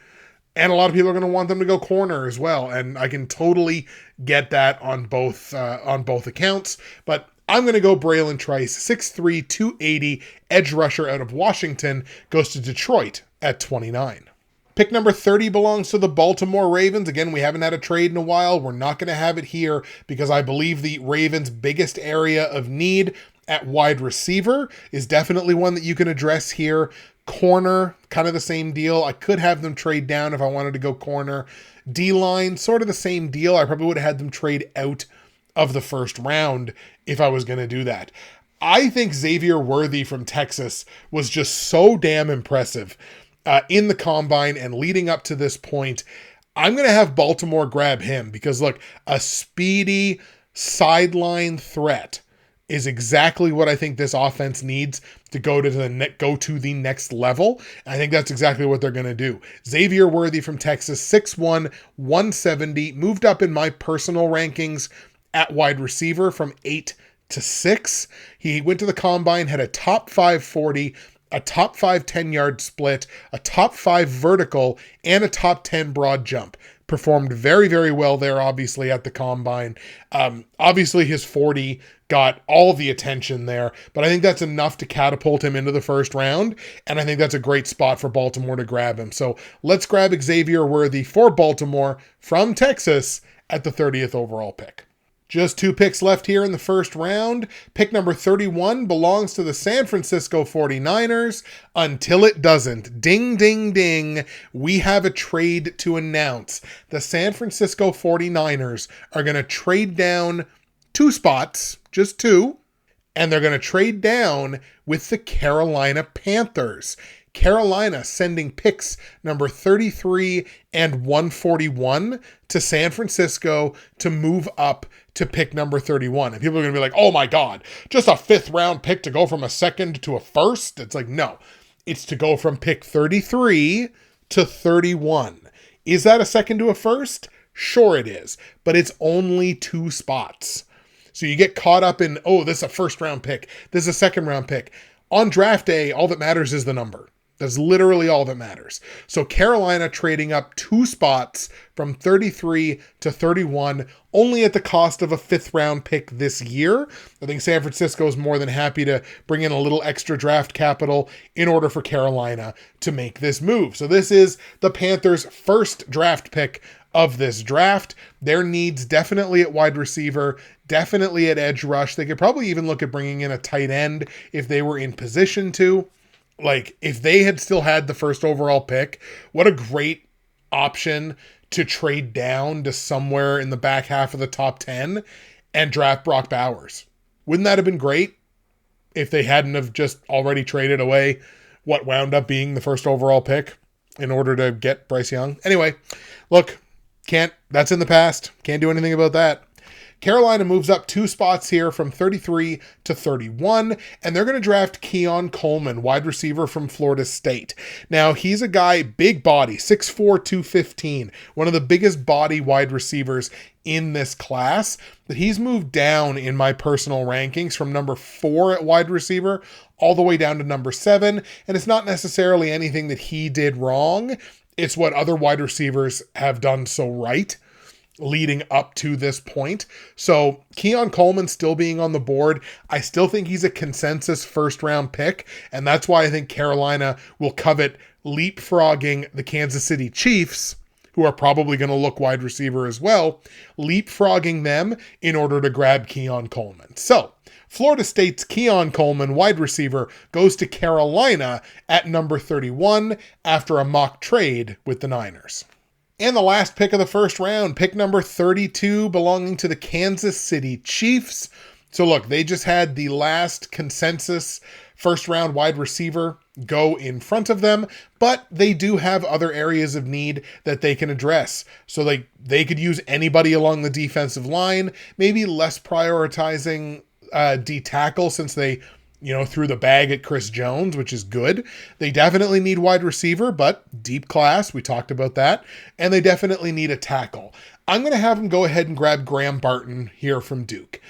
And a lot of people are going to want them to go corner as well. And I can totally get that on both accounts. But I'm going to go Braylon Trice, 6'3", 280, edge rusher out of Washington, goes to Detroit at 29. Pick number 30 belongs to the Baltimore Ravens. Again, we haven't had a trade in a while. We're not going to have it here because I believe the Ravens' biggest area of need at wide receiver is definitely one that you can address here. Corner, kind of the same deal. I could have them trade down if I wanted to go corner. D-line, sort of the same deal. I probably would have had them trade out of the first round if I was going to do that. I think Xavier Worthy from Texas was just so damn impressive in the combine and leading up to this point. I'm going to have Baltimore grab him because, look, a speedy sideline threat is exactly what I think this offense needs to go to the next level. And I think that's exactly what they're going to do. Xavier Worthy from Texas, 6'1", 170, moved up in my personal rankings at wide receiver from 8 to 6. He went to the combine, had a top 5 40, a top 5 10-yard split, a top 5 vertical, and a top 10 broad jump. Performed very, very well there, obviously, at the combine. Obviously, his 40 got all the attention there, but I think that's enough to catapult him into the first round, and I think that's a great spot for Baltimore to grab him. So let's grab Xavier Worthy for Baltimore from Texas at the 30th overall pick. Just 2 picks left here in the first round. Pick number 31 belongs to the San Francisco 49ers until it doesn't. Ding, ding, ding. We have a trade to announce. The San Francisco 49ers are going to trade down 2 spots, just 2, and they're going to trade down with the Carolina Panthers. Carolina sending picks number 33 and 141 to San Francisco to move up to pick number 31. And people are going to be like, oh my God, just a 5th round pick to go from a 2nd to a 1st? It's like, no, it's to go from pick 33 to 31. Is that a 2nd to a 1st? Sure it is, but it's only 2 spots. So you get caught up in, oh, this is a 1st round pick. This is a 2nd round pick. On draft day, all that matters is the number. That's literally all that matters. So Carolina trading up 2 spots from 33 to 31, only at the cost of a 5th round pick this year. I think San Francisco is more than happy to bring in a little extra draft capital in order for Carolina to make this move. So this is the Panthers' first draft pick of this draft. Their needs definitely at wide receiver, definitely at edge rush. They could probably even look at bringing in a tight end if they were in position to. Like, if they had still had the first overall pick, what a great option to trade down to somewhere in the back half of the top 10 and draft Brock Bowers. Wouldn't that have been great if they hadn't have just already traded away what wound up being the first overall pick in order to get Bryce Young? Anyway, look, that's in the past. Can't do anything about that. Carolina moves up 2 spots here from 33 to 31, and they're going to draft Keon Coleman, wide receiver from Florida State. Now, he's a guy, big body, 6'4", 215, one of the biggest body wide receivers in this class, but he's moved down in my personal rankings from number 4 at wide receiver all the way down to number 7, and it's not necessarily anything that he did wrong. It's what other wide receivers have done so right leading up to this point. So Keon Coleman still being on the board, I still think he's a consensus first round pick, and that's why I think Carolina will covet leapfrogging the Kansas City Chiefs, who are probably going to look wide receiver as well, leapfrogging them in order to grab Keon Coleman. So Florida State's Keon Coleman, wide receiver, goes to Carolina at number 31 after a mock trade with the Niners. And the last pick of the first round, pick number 32, belonging to the Kansas City Chiefs. So look, they just had the last consensus first round wide receiver go in front of them, but they do have other areas of need that they can address. So they could use anybody along the defensive line, maybe less prioritizing D tackle since they threw the bag at Chris Jones, which is good. They definitely need wide receiver, but deep class, we talked about that. And they definitely need a tackle. I'm going to have them go ahead and grab Graham Barton here from Duke.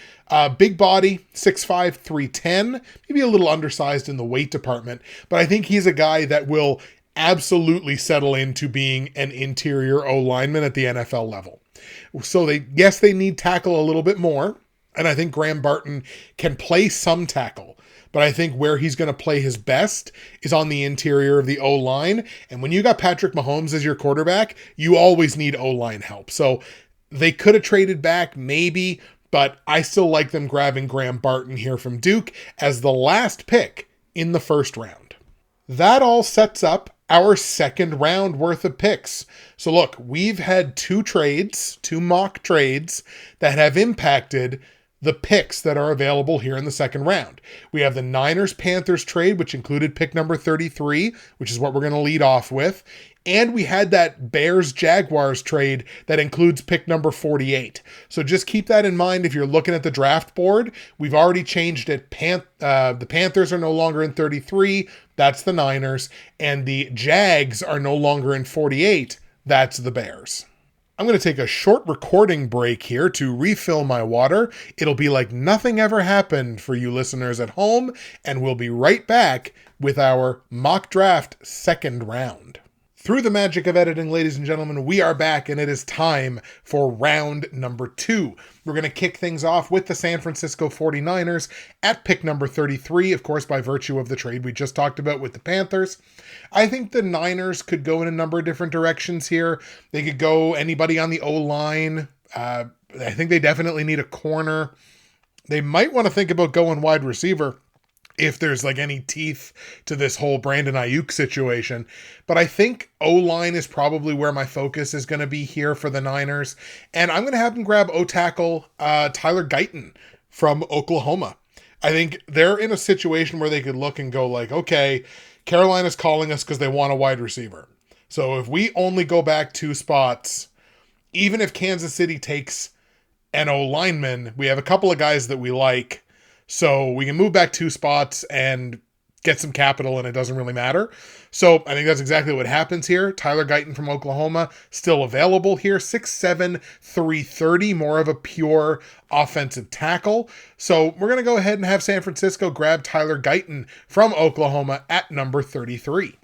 Big body, 6'5", 310, maybe a little undersized in the weight department, but I think he's a guy that will absolutely settle into being an interior O-lineman at the NFL level. So they need tackle a little bit more, and I think Graham Barton can play some tackle. But I think where he's going to play his best is on the interior of the O-line. And when you got Patrick Mahomes as your quarterback, you always need O-line help. So they could have traded back maybe, but I still like them grabbing Graham Barton here from Duke as the last pick in the first round. That all sets up our second round worth of picks. So look, we've had 2 mock trades that have impacted the picks that are available here in the second round. We have the Niners-Panthers trade, which included pick number 33, which is what we're going to lead off with. And we had that Bears-Jaguars trade that includes pick number 48. So just keep that in mind if you're looking at the draft board. We've already changed it. The Panthers are no longer in 33. That's the Niners. And the Jags are no longer in 48. That's the Bears. I'm going to take a short recording break here to refill my water. It'll be like nothing ever happened for you listeners at home, and we'll be right back with our mock draft second round. Through the magic of editing, ladies and gentlemen, we are back, and it is time for round number 2. We're going to kick things off with the San Francisco 49ers at pick number 33, of course, by virtue of the trade we just talked about with the Panthers. I think the Niners could go in a number of different directions here. They could go anybody on the O-line. I think they definitely need a corner. They might want to think about going wide receiver if there's any teeth to this whole Brandon Ayuk situation. But I think O-line is probably where my focus is going to be here for the Niners. And I'm going to have them grab O-tackle Tyler Guyton from Oklahoma. I think they're in a situation where they could look and go okay, Carolina's calling us because they want a wide receiver. So if we only go back 2 spots, even if Kansas City takes an O-lineman, we have a couple of guys that we like. So we can move back 2 spots and get some capital, and it doesn't really matter. So I think that's exactly what happens here. Tyler Guyton from Oklahoma, still available here. 6'7", 330, more of a pure offensive tackle. So we're going to go ahead and have San Francisco grab Tyler Guyton from Oklahoma at number 33.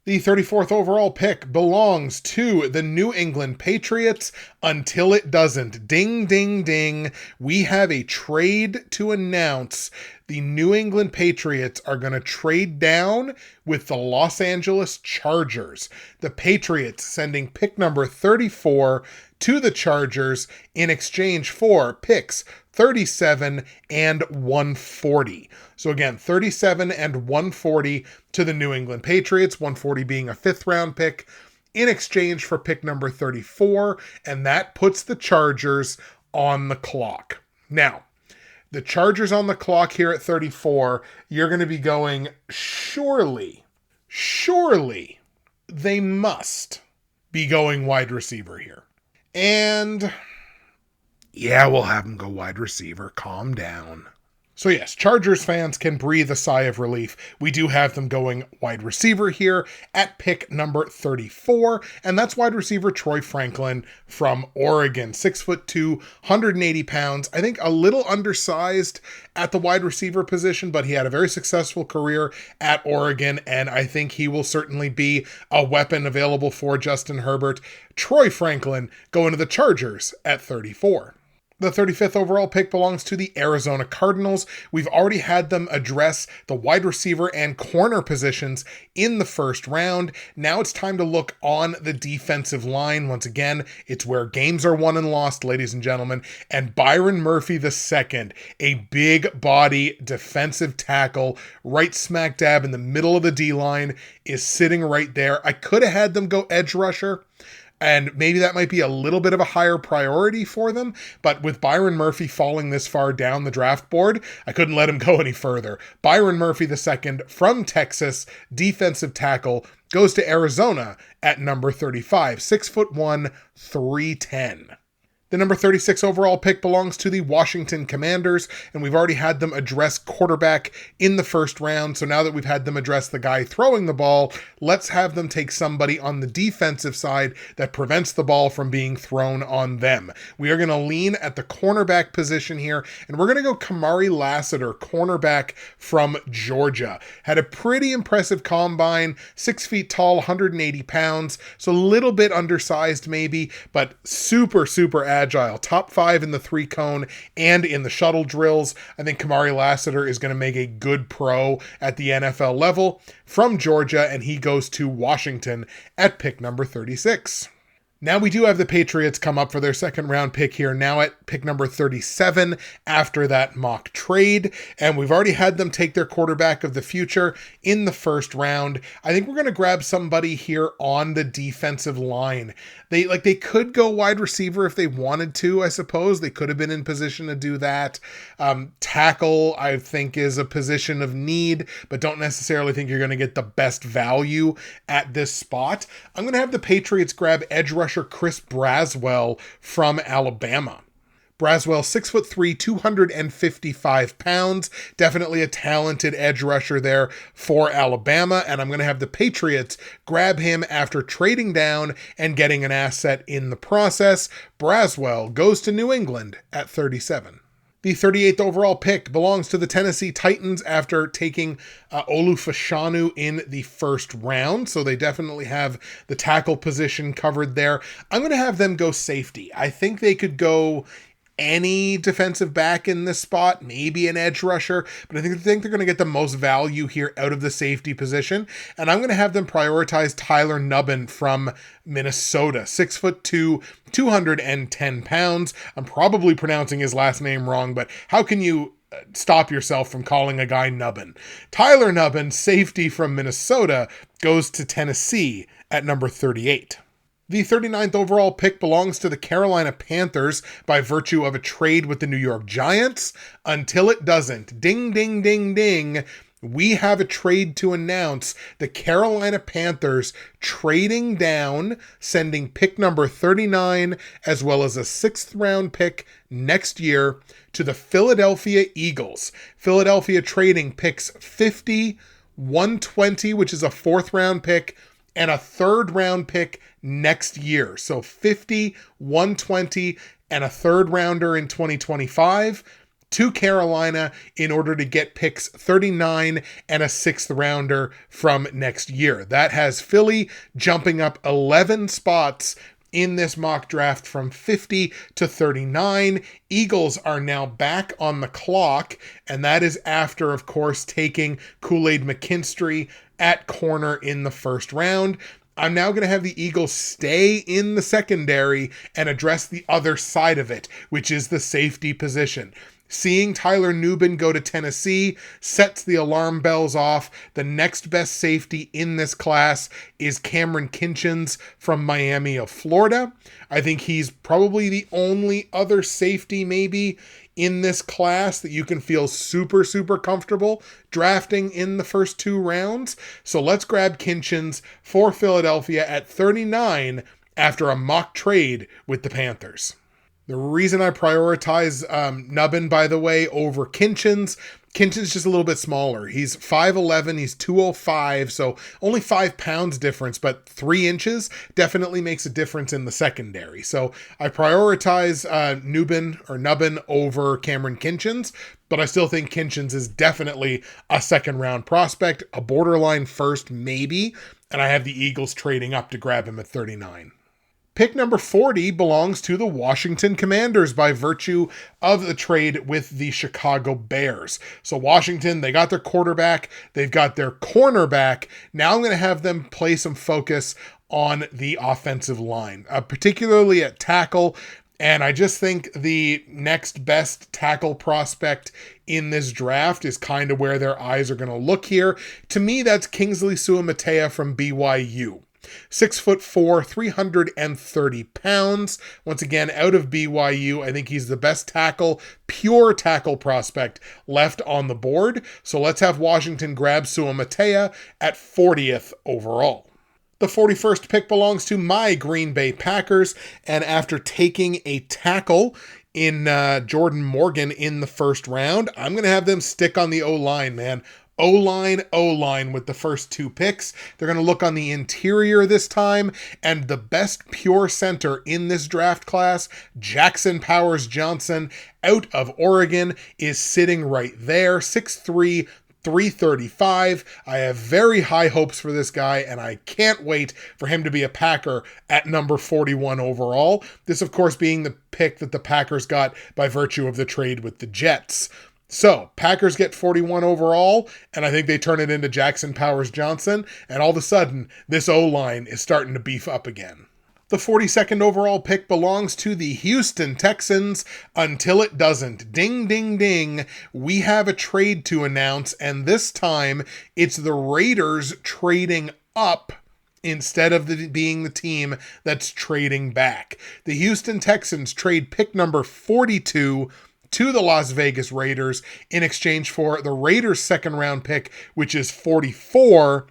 The 34th overall pick belongs to the New England Patriots until it doesn't. Ding, ding, ding. We have a trade to announce. The New England Patriots are going to trade down with the Los Angeles Chargers. The Patriots sending pick number 34 to the Chargers in exchange for picks 37 and 140. So again, 37 and 140 to the New England Patriots, 140 being a 5th round pick in exchange for pick number 34, and that puts the Chargers on the clock. Now, the Chargers on the clock here at 34, you're going to be going, surely, they must be going wide receiver here. And yeah, we'll have them go wide receiver. Calm down. So yes, Chargers fans can breathe a sigh of relief. We do have them going wide receiver here at pick number 34, and that's wide receiver Troy Franklin from Oregon. 6'2", 180 pounds. I think a little undersized at the wide receiver position, but he had a very successful career at Oregon, and I think he will certainly be a weapon available for Justin Herbert. Troy Franklin going to the Chargers at 34. The 35th overall pick belongs to the Arizona Cardinals. We've already had them address the wide receiver and corner positions in the first round. Now it's time to look on the defensive line. Once again, it's where games are won and lost, ladies and gentlemen. And Byron Murphy II, a big body defensive tackle, right smack dab in the middle of the D-line, is sitting right there. I could have had them go edge rusher, and maybe that might be a little bit of a higher priority for them. But with Byron Murphy falling this far down the draft board, I couldn't let him go any further. Byron Murphy II from Texas, defensive tackle, goes to Arizona at number 35. 6'1", 310. The number 36 overall pick belongs to the Washington Commanders, and we've already had them address quarterback in the first round. So now that we've had them address the guy throwing the ball, let's have them take somebody on the defensive side that prevents the ball from being thrown on them. We are going to lean at the cornerback position here, and we're going to go Kamari Lassiter, cornerback from Georgia. Had a pretty impressive combine, 6 feet tall, 180 pounds, so a little bit undersized maybe, but super agile. Top 5 in the 3-cone and in the shuttle drills. I think Kamari Lassiter is going to make a good pro at the NFL level from Georgia, and he goes to Washington at pick number 36. Now we do have the Patriots come up for their second round pick here, now at pick number 37 after that mock trade. And we've already had them take their quarterback of the future in the first round. I think we're going to grab somebody here on the defensive line. They could go wide receiver if they wanted to, I suppose. They could have been in position to do that. Tackle, I think, is a position of need, but don't necessarily think you're going to get the best value at this spot. I'm going to have the Patriots grab edge rusher Chris Braswell from Alabama. Braswell, 6'3", 255 pounds. Definitely a talented edge rusher there for Alabama. And I'm going to have the Patriots grab him after trading down and getting an asset in the process. Braswell goes to New England at 37. The 38th overall pick belongs to the Tennessee Titans after taking Olu Fashanu in the first round. So they definitely have the tackle position covered there. I'm going to have them go safety. I think they could go any defensive back in this spot, maybe an edge rusher, but I think they're going to get the most value here out of the safety position. And I'm going to have them prioritize Tyler Nubbin from Minnesota, 6'2", 210 pounds. I'm probably pronouncing his last name wrong, but how can you stop yourself from calling a guy Nubbin? Tyler Nubbin, safety from Minnesota, goes to Tennessee at number 38. The 39th overall pick belongs to the Carolina Panthers by virtue of a trade with the New York Giants until it doesn't. Ding, ding, ding, ding. We have a trade to announce. The Carolina Panthers trading down, sending pick number 39 as well as a 6th round pick next year to the Philadelphia Eagles. Philadelphia trading picks 50, 120, which is a 4th round pick, and a 3rd round pick next year. So 50, 120, and a 3rd rounder in 2025 to Carolina in order to get picks 39 and a 6th rounder from next year. That has Philly jumping up 11 spots in this mock draft from 50 to 39. Eagles are now back on the clock, and that is after, of course, taking Kool-Aid McKinstry at corner in the first round. I'm now going to have the Eagles stay in the secondary and address the other side of it, which is the safety position. Seeing Tyler Nubin go to Tennessee sets the alarm bells off. The next best safety in this class is Cameron Kinchens from Miami of Florida. I think he's probably the only other safety maybe in this class that you can feel super, super comfortable drafting in the first 2 rounds. So let's grab Kinchens for Philadelphia at 39 after a mock trade with the Panthers. The reason I prioritize Nubin, by the way, over Kinchens just a little bit smaller. He's 5'11", he's 205, so only 5 pounds difference, but 3 inches definitely makes a difference in the secondary. So I prioritize Nubin over Cameron Kinchens, but I still think Kinchens is definitely a second-round prospect, a borderline first maybe, and I have the Eagles trading up to grab him at 39. Pick number 40 belongs to the Washington Commanders by virtue of the trade with the Chicago Bears. So Washington, they got their quarterback, they've got their cornerback. Now I'm going to have them play some focus on the offensive line, particularly at tackle. And I just think the next best tackle prospect in this draft is kind of where their eyes are going to look here. To me, that's Kingsley Suamataia from BYU. 6'4", 330 pounds. Once again, out of BYU, I think he's the best tackle, pure tackle prospect left on the board. So let's have Washington grab Suamataia at 40th overall. The 41st pick belongs to my Green Bay Packers, and after taking a tackle in Jordan Morgan in the first round, I'm going to have them stick on the O-line, man. O-line with the first 2 picks. They're going to look on the interior this time, and the best pure center in this draft class, Jackson Powers Johnson, out of Oregon, is sitting right there, 6'3", 335. I have very high hopes for this guy, and I can't wait for him to be a Packer at number 41 overall. This, of course, being the pick that the Packers got by virtue of the trade with the Jets. So, Packers get 41 overall, and I think they turn it into Jackson Powers Johnson, and all of a sudden, this O-line is starting to beef up again. The 42nd overall pick belongs to the Houston Texans until it doesn't. Ding, ding, ding. We have a trade to announce, and this time, it's the Raiders trading up instead of being the team that's trading back. The Houston Texans trade pick number 42 to the Las Vegas Raiders in exchange for the Raiders' second-round pick, which is 44,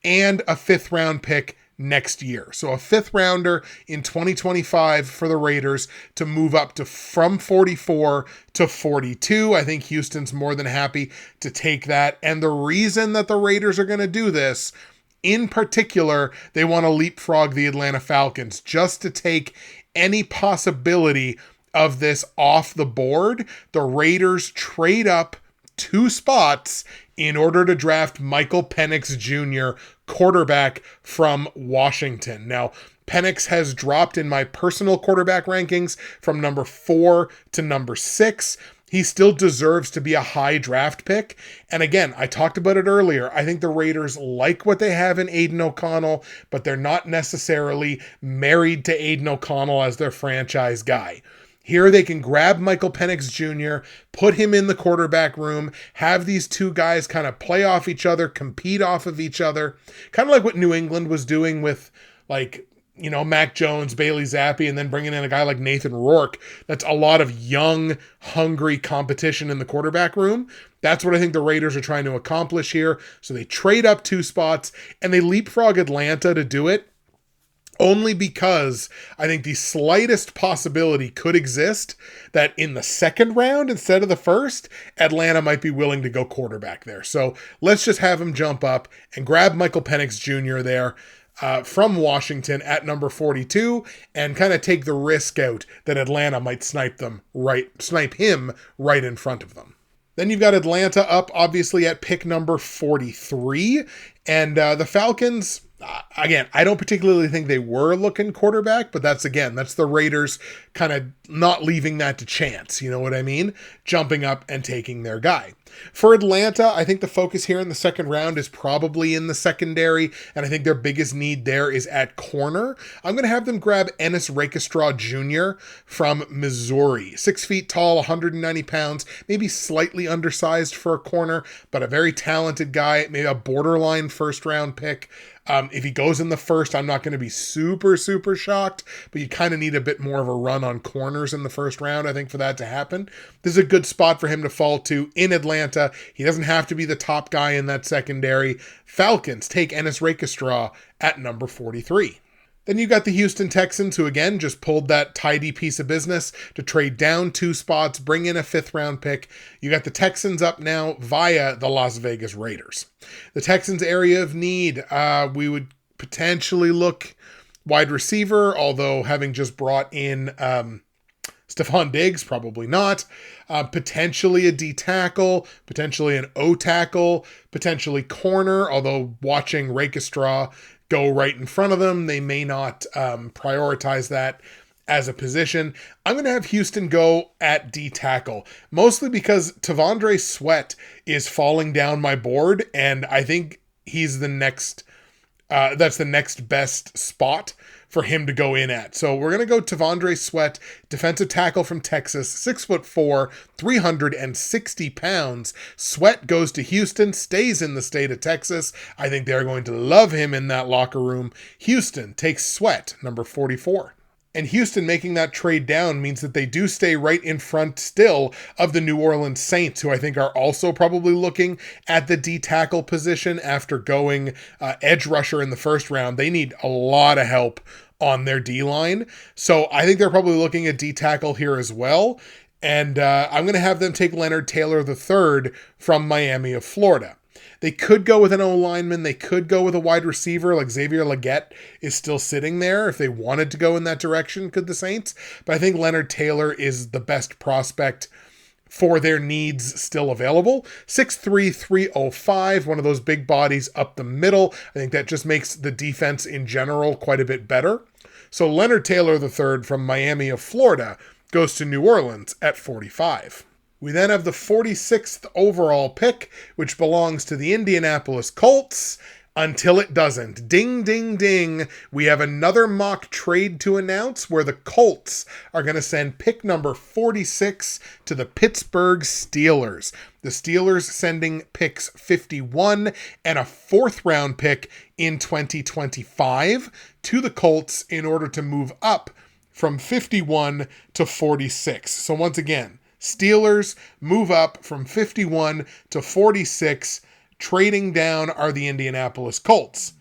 and a 5th-round pick next year. So a 5th rounder in 2025 for the Raiders to move up from 44 to 42. I think Houston's more than happy to take that. And the reason that the Raiders are going to do this, in particular, they want to leapfrog the Atlanta Falcons just to take any possibility of this off the board. The Raiders trade up 2 spots in order to draft Michael Penix Jr., quarterback from Washington. Now, Penix has dropped in my personal quarterback rankings from number 4 to number 6. He still deserves to be a high draft pick. And again, I talked about it earlier. I think the Raiders like what they have in Aiden O'Connell, but they're not necessarily married to Aiden O'Connell as their franchise guy. Here they can grab Michael Penix Jr., put him in the quarterback room, have these 2 guys kind of play off each other, compete off of each other. Kind of like what New England was doing with, Mac Jones, Bailey Zappi, and then bringing in a guy like Nathan Rourke. That's a lot of young, hungry competition in the quarterback room. That's what I think the Raiders are trying to accomplish here. So they trade up 2 spots, and they leapfrog Atlanta to do it. Only because I think the slightest possibility could exist that in the second round instead of the first, Atlanta might be willing to go quarterback there. So let's just have him jump up and grab Michael Penix Jr. there. from Washington at number 42 and kind of take the risk out that Atlanta might snipe him right in front of them. Then you've got Atlanta up, obviously, at pick number 43. And the Falcons, again, I don't particularly think they were looking quarterback, but that's the Raiders kind of not leaving that to chance. You know what I mean? Jumping up and taking their guy. For Atlanta, I think the focus here in the second round is probably in the secondary, and I think their biggest need there is at corner. I'm going to have them grab Ennis Rakestraw Jr. from Missouri. 6 feet tall, 190 pounds, maybe slightly undersized for a corner, but a very talented guy, maybe a borderline first-round pick. If he goes in the first, I'm not going to be super, super shocked, but you kind of need a bit more of a run on corners in the first round, I think, for that to happen. This is a good spot for him to fall to in Atlanta. He doesn't have to be the top guy in that secondary. Falcons take Ennis Rakestraw at number 43. Then you got the Houston Texans, who again just pulled that tidy piece of business to trade down 2 spots, bring in a 5th round pick. You got the Texans up now via the Las Vegas Raiders. The Texans' area of need, we would potentially look wide receiver, although having just brought in Stephon Diggs, probably not. Potentially a D tackle, potentially an O tackle, potentially corner, although watching Rakestraw go right in front of them, they may not prioritize that as a position. I'm going to have Houston go at D tackle, mostly because T'Vondre Sweat is falling down my board, and I think he's the next, that's the next best spot for him to go in at. So we're going to go T'Vondre Sweat, defensive tackle from Texas, 6'4", 360 pounds. Sweat goes to Houston, stays in the state of Texas. I think they're going to love him in that locker room. Houston takes Sweat, number 44. And Houston making that trade down means that they do stay right in front still of the New Orleans Saints, who I think are also probably looking at the D tackle position after going edge rusher in the first round. They need a lot of help on their D line. So I think they're probably looking at D tackle here as well. And I'm going to have them take Leonard Taylor III from Miami of Florida. They could go with an O-lineman. They could go with a wide receiver like Xavier Legette is still sitting there. If they wanted to go in that direction, could the Saints? But I think Leonard Taylor is the best prospect for their needs still available. 6'3", 305, one of those big bodies up the middle. I think that just makes the defense in general quite a bit better. So Leonard Taylor III from Miami of Florida goes to New Orleans at 45. We then have the 46th overall pick, which belongs to the Indianapolis Colts, until it doesn't. Ding, ding, ding. We have another mock trade to announce where the Colts are going to send pick number 46 to the Pittsburgh Steelers. The Steelers sending picks 51 and a 4th round pick in 2025 to the Colts in order to move up from 51 to 46. So once again, Steelers move up from 51 to 46. Trading down are the Indianapolis Colts.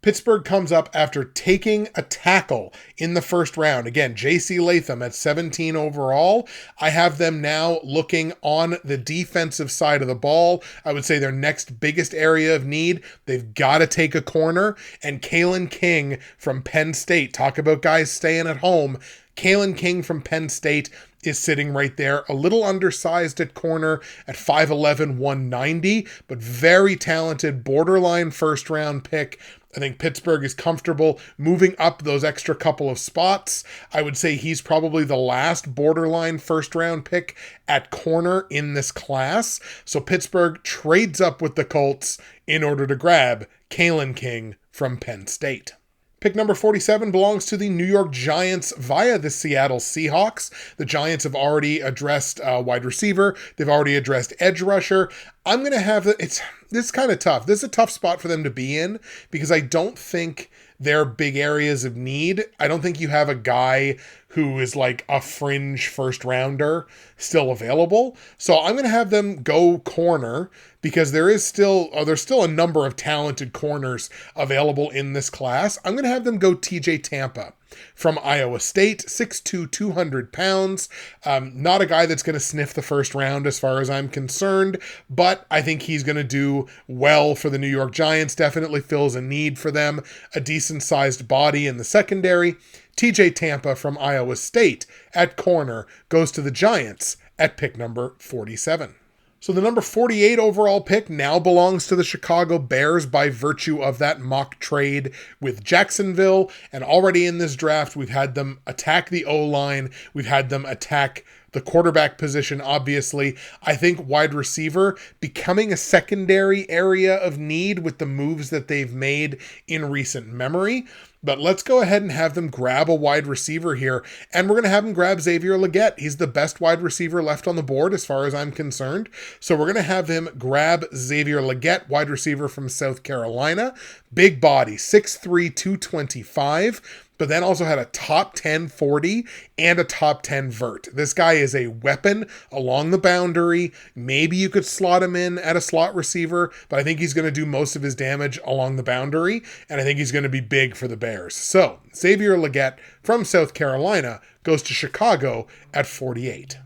Pittsburgh comes up after taking a tackle in the first round. Again, J.C. Latham at 17 overall. I have them now looking on the defensive side of the ball. I would say their next biggest area of need, they've got to take a corner. And Kalen King from Penn State. Talk about guys staying at home. Kalen King from Penn State is sitting right there, a little undersized at corner at 5'11", 190, but very talented, borderline first round pick. I think Pittsburgh is comfortable moving up those extra couple of spots. I would say he's probably the last borderline first round pick at corner in this class. So Pittsburgh trades up with the Colts in order to grab Kalen King from Penn State. Pick number 47 belongs to the New York Giants via the Seattle Seahawks. The Giants have already addressed wide receiver. They've already addressed edge rusher. I'm going to have this is kind of tough. This is a tough spot for them to be in because I don't think they're big areas of need. I don't think you have a guy who is like a fringe first rounder still available. So I'm going to have them go corner because there's still a number of talented corners available in this class. I'm going to have them go TJ Tampa from Iowa State, 6'2", 200 pounds. Not a guy that's going to sniff the first round as far as I'm concerned, but I think he's going to do well for the New York Giants. Definitely fills a need for them. A decent sized body in the secondary. TJ Tampa from Iowa State at corner goes to the Giants at pick number 47. So the number 48 overall pick now belongs to the Chicago Bears by virtue of that mock trade with Jacksonville. And already in this draft, we've had them attack the O-line. We've had them attack the quarterback position, obviously. I think wide receiver becoming a secondary area of need with the moves that they've made in recent memory. But let's go ahead and have them grab a wide receiver here. And we're going to have them grab Xavier Legette. He's the best wide receiver left on the board as far as I'm concerned. So we're going to have him grab Xavier Legette, wide receiver from South Carolina. Big body, 6'3", 225. But then also had a top 10 40 and a top 10 vert. This guy is a weapon along the boundary. Maybe you could slot him in at a slot receiver, but I think he's going to do most of his damage along the boundary, and I think he's going to be big for the Bears. So Xavier Legette from South Carolina goes to Chicago at 48.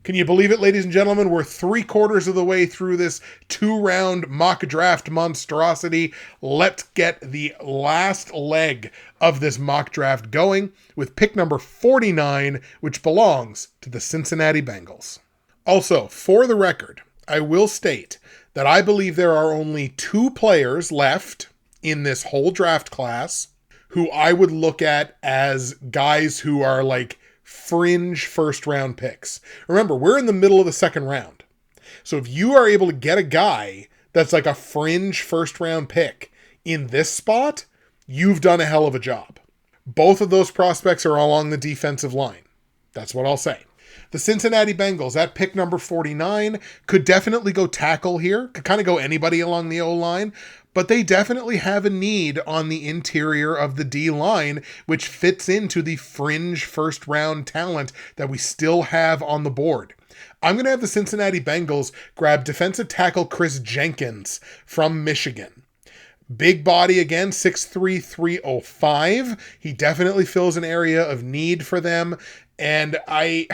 Can you believe it, ladies and gentlemen? We're 3/4 of the way through this 2-round mock draft monstrosity. Let's get the last leg of this mock draft going with pick number 49, which belongs to the Cincinnati Bengals. Also, for the record, I will state that I believe there are only 2 players left in this whole draft class who I would look at as guys who are like fringe first round picks. Remember, we're in the middle of the second round. So if you are able to get a guy that's like a fringe first round pick in this spot, you've done a hell of a job. Both of those prospects are along the defensive line. That's what I'll say. The Cincinnati Bengals at pick number 49 could definitely go tackle here. Could kind of go anybody along the O-line. But they definitely have a need on the interior of the D-line, which fits into the fringe first-round talent that we still have on the board. I'm going to have the Cincinnati Bengals grab defensive tackle Chris Jenkins from Michigan. Big body again, 6'3", 305. He definitely fills an area of need for them, and I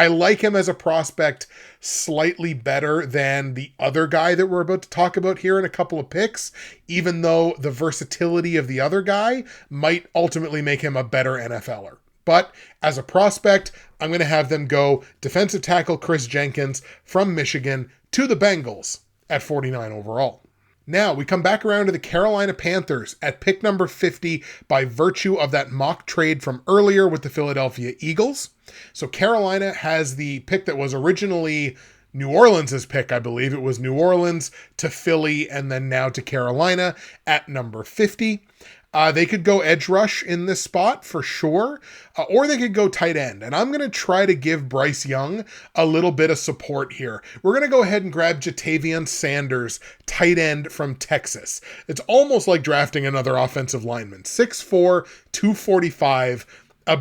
like him as a prospect slightly better than the other guy that we're about to talk about here in a couple of picks, even though the versatility of the other guy might ultimately make him a better NFLer. But as a prospect, I'm going to have them go defensive tackle Chris Jenkins from Michigan to the Bengals at 49 overall. Now, we come back around to the Carolina Panthers at pick number 50 by virtue of that mock trade from earlier with the Philadelphia Eagles. So Carolina has the pick that was originally New Orleans' pick, I believe. It was New Orleans to Philly and then now to Carolina at number 50. They could go edge rush in this spot for sure, or they could go tight end. And I'm going to try to give Bryce Young a little bit of support here. We're going to go ahead and grab Jatavian Sanders, tight end from Texas. It's almost like drafting another offensive lineman. 6'4", 245,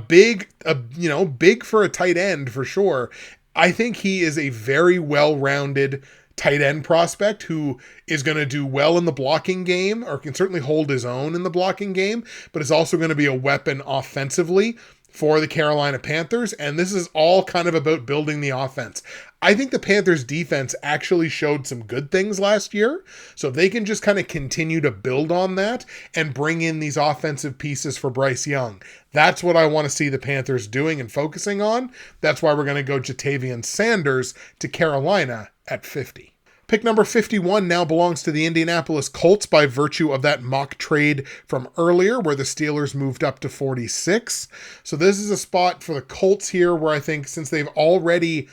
big for a tight end for sure. I think he is a very well-rounded tight end prospect who is going to do well in the blocking game, or can certainly hold his own in the blocking game, but is also going to be a weapon offensively for the Carolina Panthers. And this is all kind of about building the offense. I think the Panthers defense actually showed some good things last year. So if they can just kind of continue to build on that and bring in these offensive pieces for Bryce Young, that's what I want to see the Panthers doing and focusing on. That's why we're going to go Jatavian Sanders to Carolina at 50. Pick number 51 now belongs to the Indianapolis Colts by virtue of that mock trade from earlier where the Steelers moved up to 46. So this is a spot for the Colts here where I think since they've already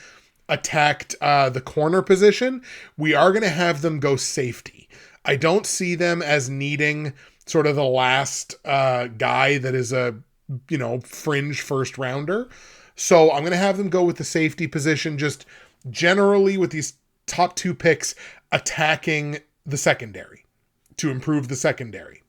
attacked the corner position, we are going to have them go safety. I don't see them as needing sort of the last guy that is a, fringe first rounder. So I'm going to have them go with the safety position, just generally with these top 2 picks attacking the secondary to improve the secondary.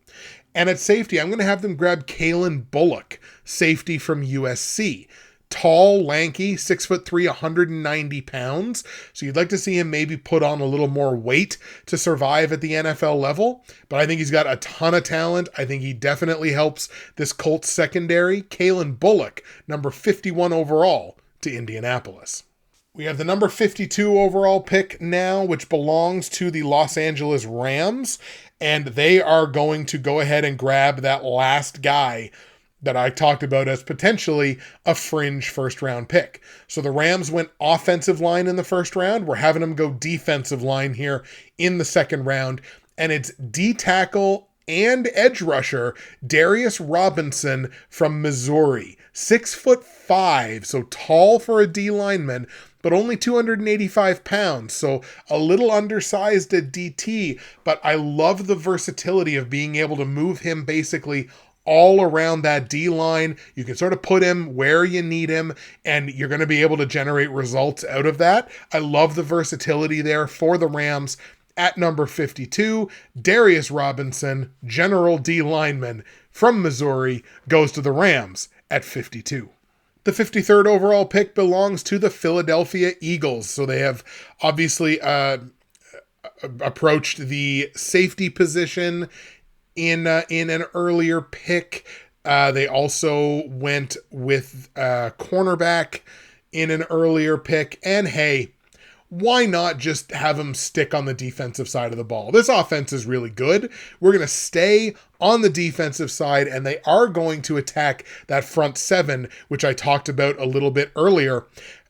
And at safety, I'm going to have them grab Kalen Bullock, safety from USC. Tall, lanky, 6'3", 190 pounds. So you'd like to see him maybe put on a little more weight to survive at the NFL level. But I think he's got a ton of talent. I think he definitely helps this Colts secondary. Kalen Bullock, number 51 overall to Indianapolis. We have the number 52 overall pick now, which belongs to the Los Angeles Rams. And they are going to go ahead and grab that last guy that I talked about as potentially a fringe first-round pick. So the Rams went offensive line in the first round. We're having them go defensive line here in the second round. And it's D-tackle and edge rusher Darius Robinson from Missouri. 6'5", so tall for a D lineman, but only 285 pounds, so a little undersized at DT, but I love the versatility of being able to move him basically all around that D-line. You can sort of put him where you need him, and you're going to be able to generate results out of that. I love the versatility there for the Rams. At number 52, Darius Robinson, general D lineman from Missouri, goes to the Rams at 52. The 53rd overall pick belongs to the Philadelphia Eagles. So they have obviously approached the safety position in an earlier pick. They also went with cornerback in an earlier pick. And hey, why not just have them stick on the defensive side of the ball? This offense is really good. We're going to stay on the defensive side, and they are going to attack that front seven, which I talked about a little bit earlier.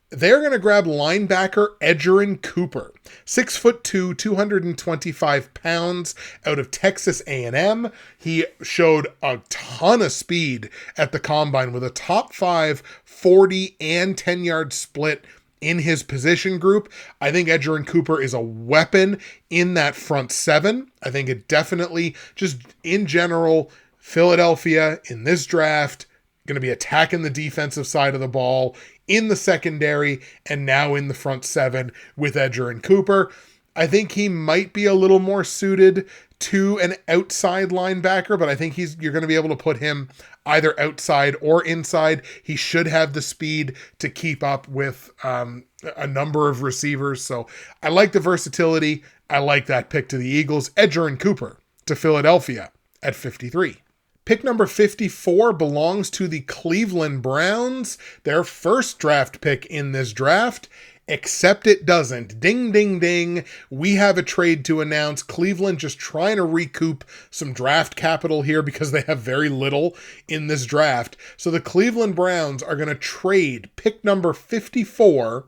They're going to grab linebacker Edgerrin Cooper, 6'2", 225 pounds, out of Texas A&M. He showed a ton of speed at the combine with a top 5 40 and 10-yard split in his position group. I think Edgerrin Cooper is a weapon in that front seven. I think it definitely, just in general, Philadelphia in this draft, going to be attacking the defensive side of the ball in the secondary and now in the front seven with Edgerrin Cooper. I think he might be a little more suited to an outside linebacker, but I think you're going to be able to put him either outside or inside. He should have the speed to keep up with a number of receivers. So I like the versatility. I like that pick to the Eagles. Edgerrin Cooper to Philadelphia at 53. Pick number 54 belongs to the Cleveland Browns, their first draft pick in this draft. Except it doesn't. Ding, ding, ding. We have a trade to announce. Cleveland just trying to recoup some draft capital here because they have very little in this draft. So the Cleveland Browns are going to trade pick number 54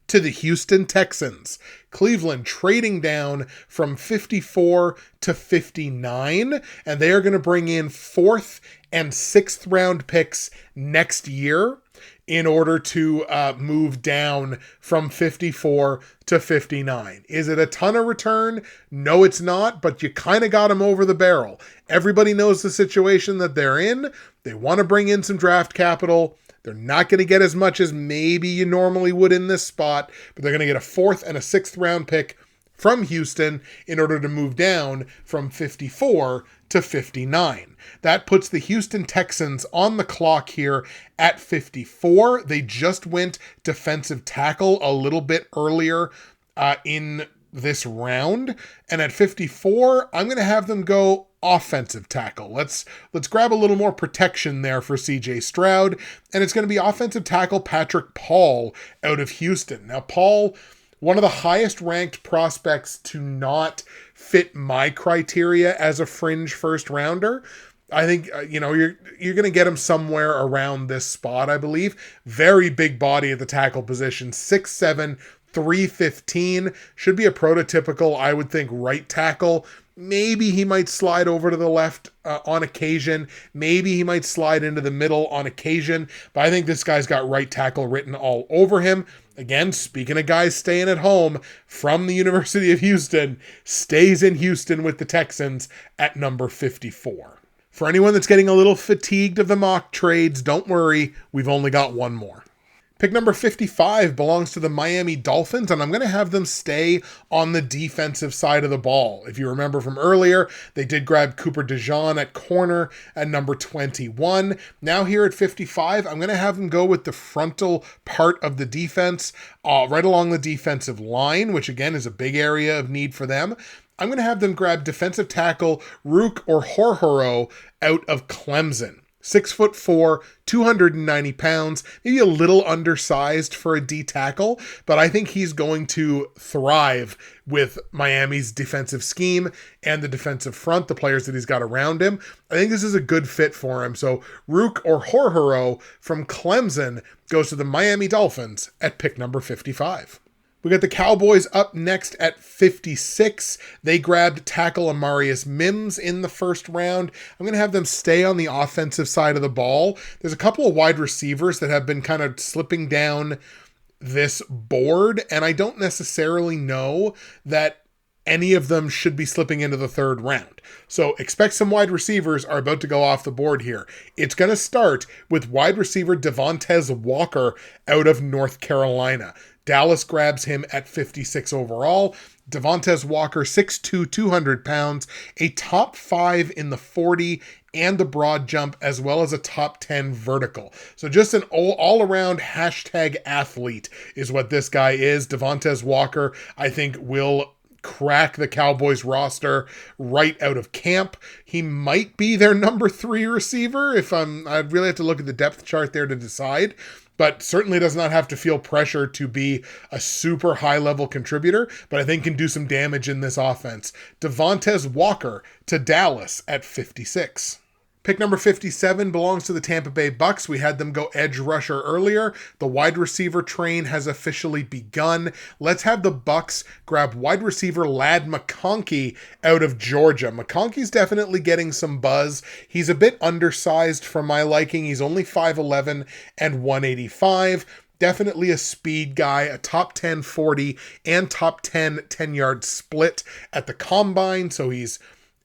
to the Houston Texans. Cleveland trading down from 54 to 59, and they are going to bring in 4th and 6th round picks next year in order to move down from 54 to 59. Is it a ton of return? No, it's not, but you kind of got them over the barrel. Everybody knows the situation that they're in. They want to bring in some draft capital. They're not going to get as much as maybe you normally would in this spot, but they're going to get a 4th and a 6th round pick from Houston in order to move down from 54 to 59. That puts the Houston Texans on the clock here at 54. They just went defensive tackle a little bit earlier in this round. And at 54, I'm going to have them go offensive tackle. Let's grab a little more protection there for CJ Stroud. And it's going to be offensive tackle Patrick Paul out of Houston. Now, Paul, one of the highest ranked prospects to not fit my criteria as a fringe first rounder. I think, you're going to get him somewhere around this spot, I believe. Very big body at the tackle position, 6'7", 315. Should be a prototypical, I would think, right tackle. Maybe he might slide over to the left on occasion. Maybe he might slide into the middle on occasion. But I think this guy's got right tackle written all over him. Again, speaking of guys staying at home, from the University of Houston, stays in Houston with the Texans at number 54. For anyone that's getting a little fatigued of the mock trades, don't worry, we've only got one more. Pick number 55 belongs to the Miami Dolphins, and I'm going to have them stay on the defensive side of the ball. If you remember from earlier, they did grab Cooper DeJean at corner at number 21. Now here at 55, I'm going to have them go with the frontal part of the defense, right along the defensive line, which again is a big area of need for them. I'm going to have them grab defensive tackle Rook or Horhoro out of Clemson. 6'4", 290 pounds, maybe a little undersized for a D tackle, but I think he's going to thrive with Miami's defensive scheme and the defensive front, the players that he's got around him. I think this is a good fit for him. So Rook or Horhoro from Clemson goes to the Miami Dolphins at pick number 55. We got the Cowboys up next at 56. They grabbed tackle Amarius Mims in the first round. I'm going to have them stay on the offensive side of the ball. There's a couple of wide receivers that have been kind of slipping down this board, and I don't necessarily know that any of them should be slipping into the third round. So expect some wide receivers are about to go off the board here. It's going to start with wide receiver Devontae Walker out of North Carolina. Dallas grabs him at 56 overall. Devontae Walker, 6'2", 200 pounds, a top 5 in the 40 and the broad jump, as well as a top 10 vertical. So just an all-around hashtag athlete is what this guy is. Devontae Walker, I think, will crack the Cowboys roster right out of camp. He might be their number 3 receiver I'd really have to look at the depth chart there to decide, but certainly does not have to feel pressure to be a super high-level contributor, but I think can do some damage in this offense. Devontae Walker to Dallas at 56. Pick number 57 belongs to the Tampa Bay Bucks. We had them go edge rusher earlier. The wide receiver train has officially begun. Let's have the Bucks grab wide receiver Ladd McConkey out of Georgia. McConkey's definitely getting some buzz. He's a bit undersized for my liking. He's only 5'11" and 185. Definitely a speed guy, a top 10 40 and top 10 10-yard split at the combine. So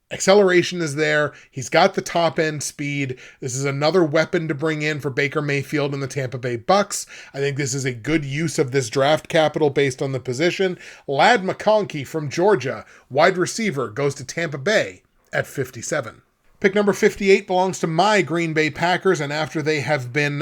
acceleration is there. He's got the top end speed. This is another weapon to bring in for Baker Mayfield and the Tampa Bay Bucks. I think this is a good use of this draft capital based on the position. Ladd McConkey from Georgia, wide receiver, goes to Tampa Bay at 57. Pick number 58 belongs to my Green Bay Packers, and after they have been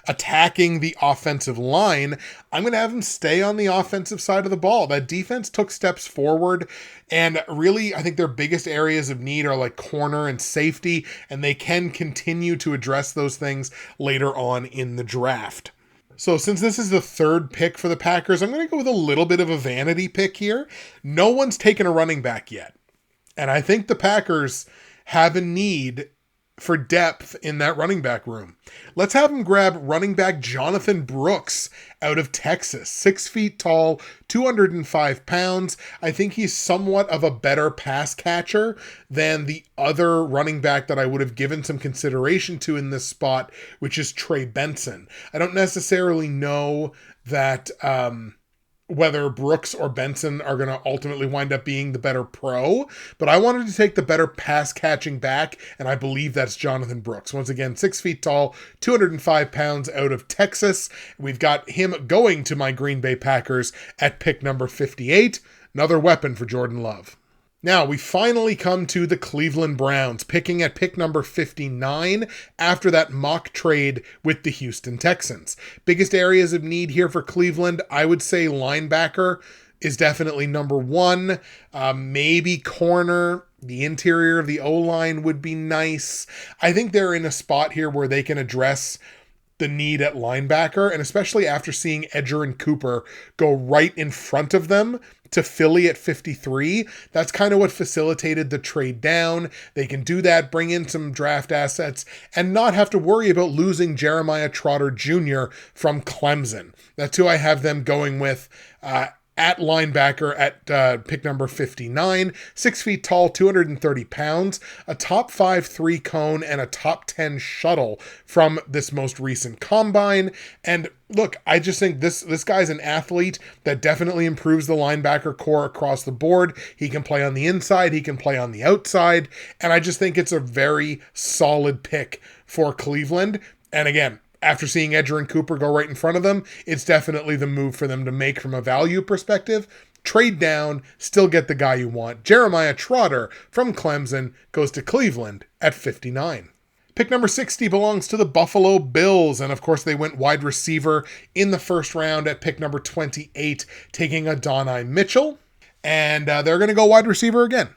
attacking the offensive line, I'm going to have them stay on the offensive side of the ball. That defense took steps forward, and really, I think their biggest areas of need are like corner and safety, and they can continue to address those things later on in the draft. So since this is the third pick for the Packers, I'm going to go with a little bit of a vanity pick here. No one's taken a running back yet, and I think the Packers have a need for depth in that running back room. Let's have them grab running back Jonathan Brooks out of Texas. 6 feet tall, 205 pounds. I think he's somewhat of a better pass catcher than the other running back that I would have given some consideration to in this spot, which is Trey Benson. I don't necessarily know that whether Brooks or Benson are going to ultimately wind up being the better pro, but I wanted to take the better pass catching back, and I believe that's Jonathan Brooks. Once again, 6 feet tall, 205 pounds out of Texas. We've got him going to my Green Bay Packers at pick number 58. Another weapon for Jordan Love. Now, we finally come to the Cleveland Browns, picking at pick number 59 after that mock trade with the Houston Texans. Biggest areas of need here for Cleveland, I would say linebacker is definitely number 1. Maybe corner. The interior of the O-line would be nice. I think they're in a spot here where they can address the need at linebacker, and especially after seeing Edger and Cooper go right in front of them to Philly at 53. That's kind of what facilitated the trade down. They can do that, bring in some draft assets, and not have to worry about losing Jeremiah Trotter Jr. from Clemson. That's who I have them going with at linebacker at pick number 59, 6 feet tall, 230 pounds, a top 5 3-cone, and a top 10 shuttle from this most recent combine. And look, I just think this guy's an athlete that definitely improves the linebacker core across the board. He can play on the inside, he can play on the outside, and I just think it's a very solid pick for Cleveland. And again, after seeing Edger and Cooper go right in front of them, it's definitely the move for them to make from a value perspective. Trade down, still get the guy you want. Jeremiah Trotter from Clemson goes to Cleveland at 59. Pick number 60 belongs to the Buffalo Bills, and of course they went wide receiver in the first round at pick number 28, taking Adonai Mitchell, and they're going to go wide receiver again,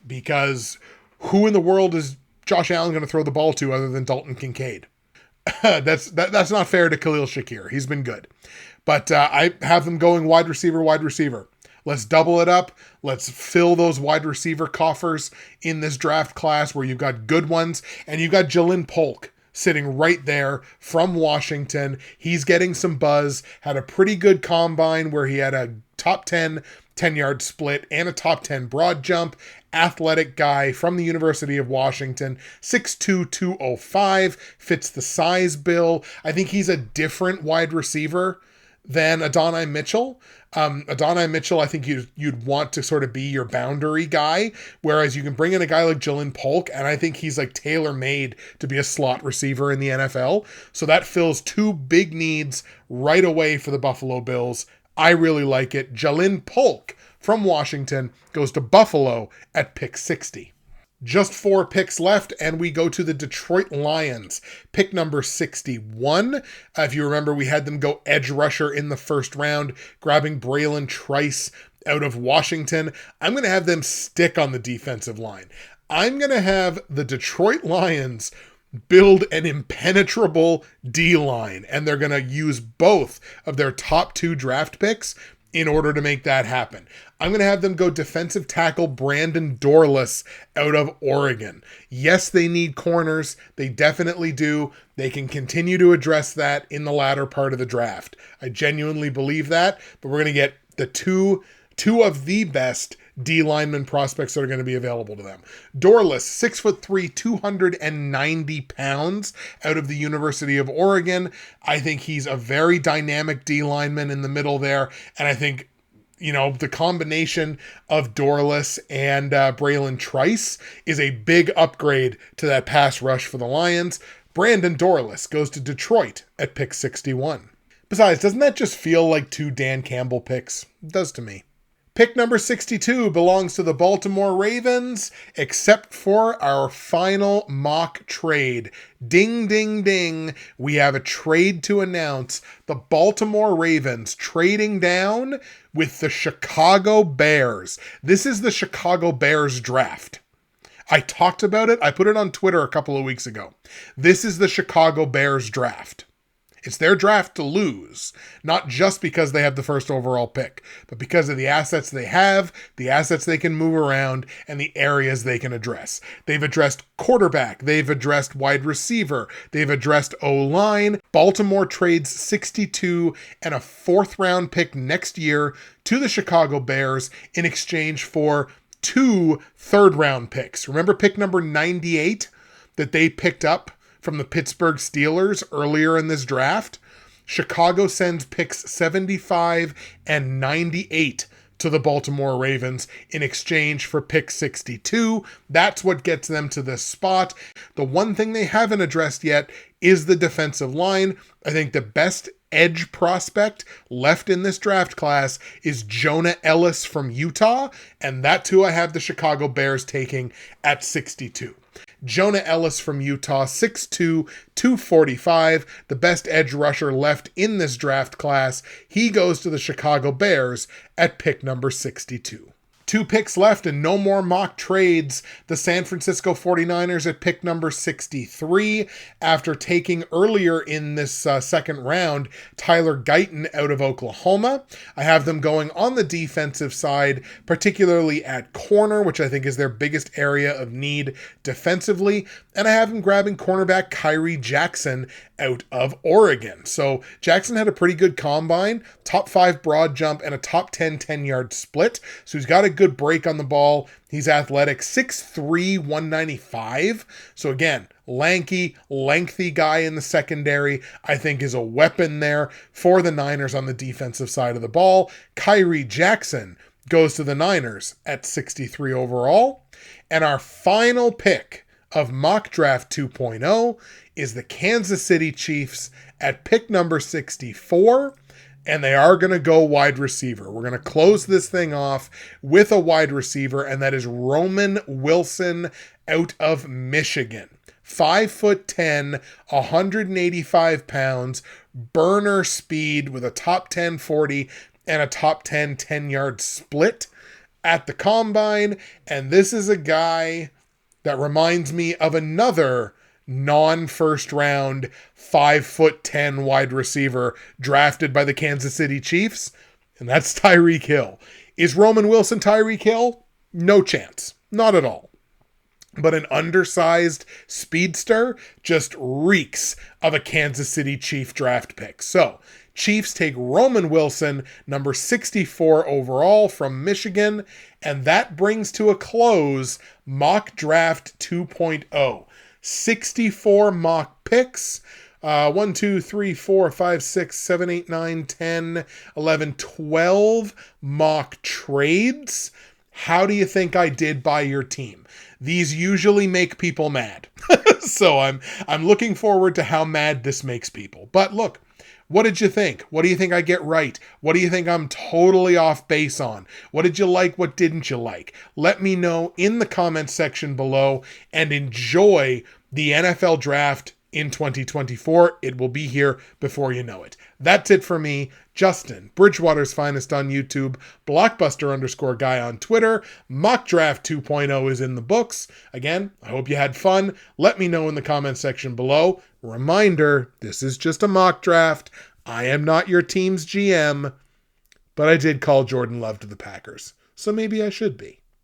because who in the world is Josh Allen going to throw the ball to other than Dalton Kincaid? That's not fair to Khalil Shakir. He's been good. But I have them going wide receiver. Let's double it up. Let's fill those wide receiver coffers in this draft class where you've got good ones. And you've got Jalen Polk sitting right there from Washington. He's getting some buzz. Had a pretty good combine where he had a top 10 10-yard split and a top 10 broad jump. Athletic guy from the University of Washington, 6'2", 205, fits the size bill. I think he's a different wide receiver than Adonai Mitchell. Adonai Mitchell, I think you'd want to sort of be your boundary guy, whereas you can bring in a guy like Jalen Polk, and I think he's like tailor-made to be a slot receiver in the NFL. So that fills two big needs right away for the Buffalo Bills. I really like it. Jalen Polk from Washington goes to Buffalo at pick 60. Just 4 picks left, and we go to the Detroit Lions. Pick number 61. If you remember, we had them go edge rusher in the first round, grabbing Braylon Trice out of Washington. I'm going to have them stick on the defensive line. I'm going to have the Detroit Lions build an impenetrable D-line, and they're going to use both of their top 2 draft picks in order to make that happen. I'm going to have them go defensive tackle Brandon Dorless out of Oregon. Yes, they need corners. They definitely do. They can continue to address that in the latter part of the draft. I genuinely believe that, but we're going to get the two of the best D lineman prospects that are going to be available to them. Dorless, 6'3", 290 pounds out of the University of Oregon. I think he's a very dynamic D lineman in the middle there. And I think, the combination of Dorless and Braylon Trice is a big upgrade to that pass rush for the Lions. Brandon Dorless goes to Detroit at pick 61. Besides, doesn't that just feel like 2 Dan Campbell picks? It does to me. Pick number 62 belongs to the Baltimore Ravens, except for our final mock trade. Ding, ding, ding. We have a trade to announce. The Baltimore Ravens trading down with the Chicago Bears. This is the Chicago Bears draft. I talked about it. I put it on Twitter a couple of weeks ago. This is the Chicago Bears draft. It's their draft to lose, not just because they have the first overall pick, but because of the assets they have, the assets they can move around, and the areas they can address. They've addressed quarterback. They've addressed wide receiver. They've addressed O-line. Baltimore trades 62 and a 4th round pick next year to the Chicago Bears in exchange for 2 third round picks. Remember pick number 98 that they picked up from the Pittsburgh Steelers earlier in this draft? Chicago sends picks 75 and 98 to the Baltimore Ravens in exchange for pick 62. That's what gets them to this spot. The one thing they haven't addressed yet is the defensive line. I think the best edge prospect left in this draft class is Jonah Ellis from Utah, and that's who I have the Chicago Bears taking at 62. Jonah Ellis from Utah, 6'2", 245, the best edge rusher left in this draft class. He goes to the Chicago Bears at pick number 62. 2 picks left and no more mock trades. The San Francisco 49ers at pick number 63 after taking earlier in this second round Tyler Guyton out of Oklahoma. I have them going on the defensive side, particularly at corner, which I think is their biggest area of need defensively. And I have them grabbing cornerback Kyrie Jackson out of Oregon. So Jackson had a pretty good combine, top 5 broad jump and a top 10 10-yard split. So he's got a good break on the ball. He's athletic, 6'3", 195. So again, lanky, lengthy guy in the secondary, I think is a weapon there for the Niners on the defensive side of the ball. Kyrie Jackson goes to the Niners at 63 overall. And our final pick of Mock Draft 2.0 is the Kansas City Chiefs at pick number 64. And they are going to go wide receiver. We're going to close this thing off with a wide receiver, and that is Roman Wilson out of Michigan. 5'10", 185 pounds, burner speed with a top 10 40 and a top 10 10-yard split at the combine. And this is a guy that reminds me of another non-first round 5'10" wide receiver drafted by the Kansas City Chiefs, and that's Tyreek Hill. Is Roman Wilson Tyreek Hill? No chance. Not at all. But an undersized speedster just reeks of a Kansas City Chief draft pick. So, Chiefs take Roman Wilson, number 64 overall from Michigan, and that brings to a close Mock Draft 2.0. 64 mock picks, 1, 2, 3, 4, 5, 6, 7, 8, 9, 10, 11, 12 mock trades. How do you think I did by your team? These usually make people mad. So I'm looking forward to how mad this makes people. But look, what did you think? What do you think I get right? What do you think I'm totally off base on? What did you like? What didn't you like? Let me know in the comments section below, and enjoy the NFL draft in 2024. It will be here before you know it. That's it for me, Justin, Bridgewater's Finest on YouTube, Blockbuster_guy on Twitter. Mock Draft 2.0 is in the books. Again, I hope you had fun. Let me know in the comments section below. Reminder, this is just a mock draft. I am not your team's GM, but I did call Jordan Love to the Packers, so maybe I should be.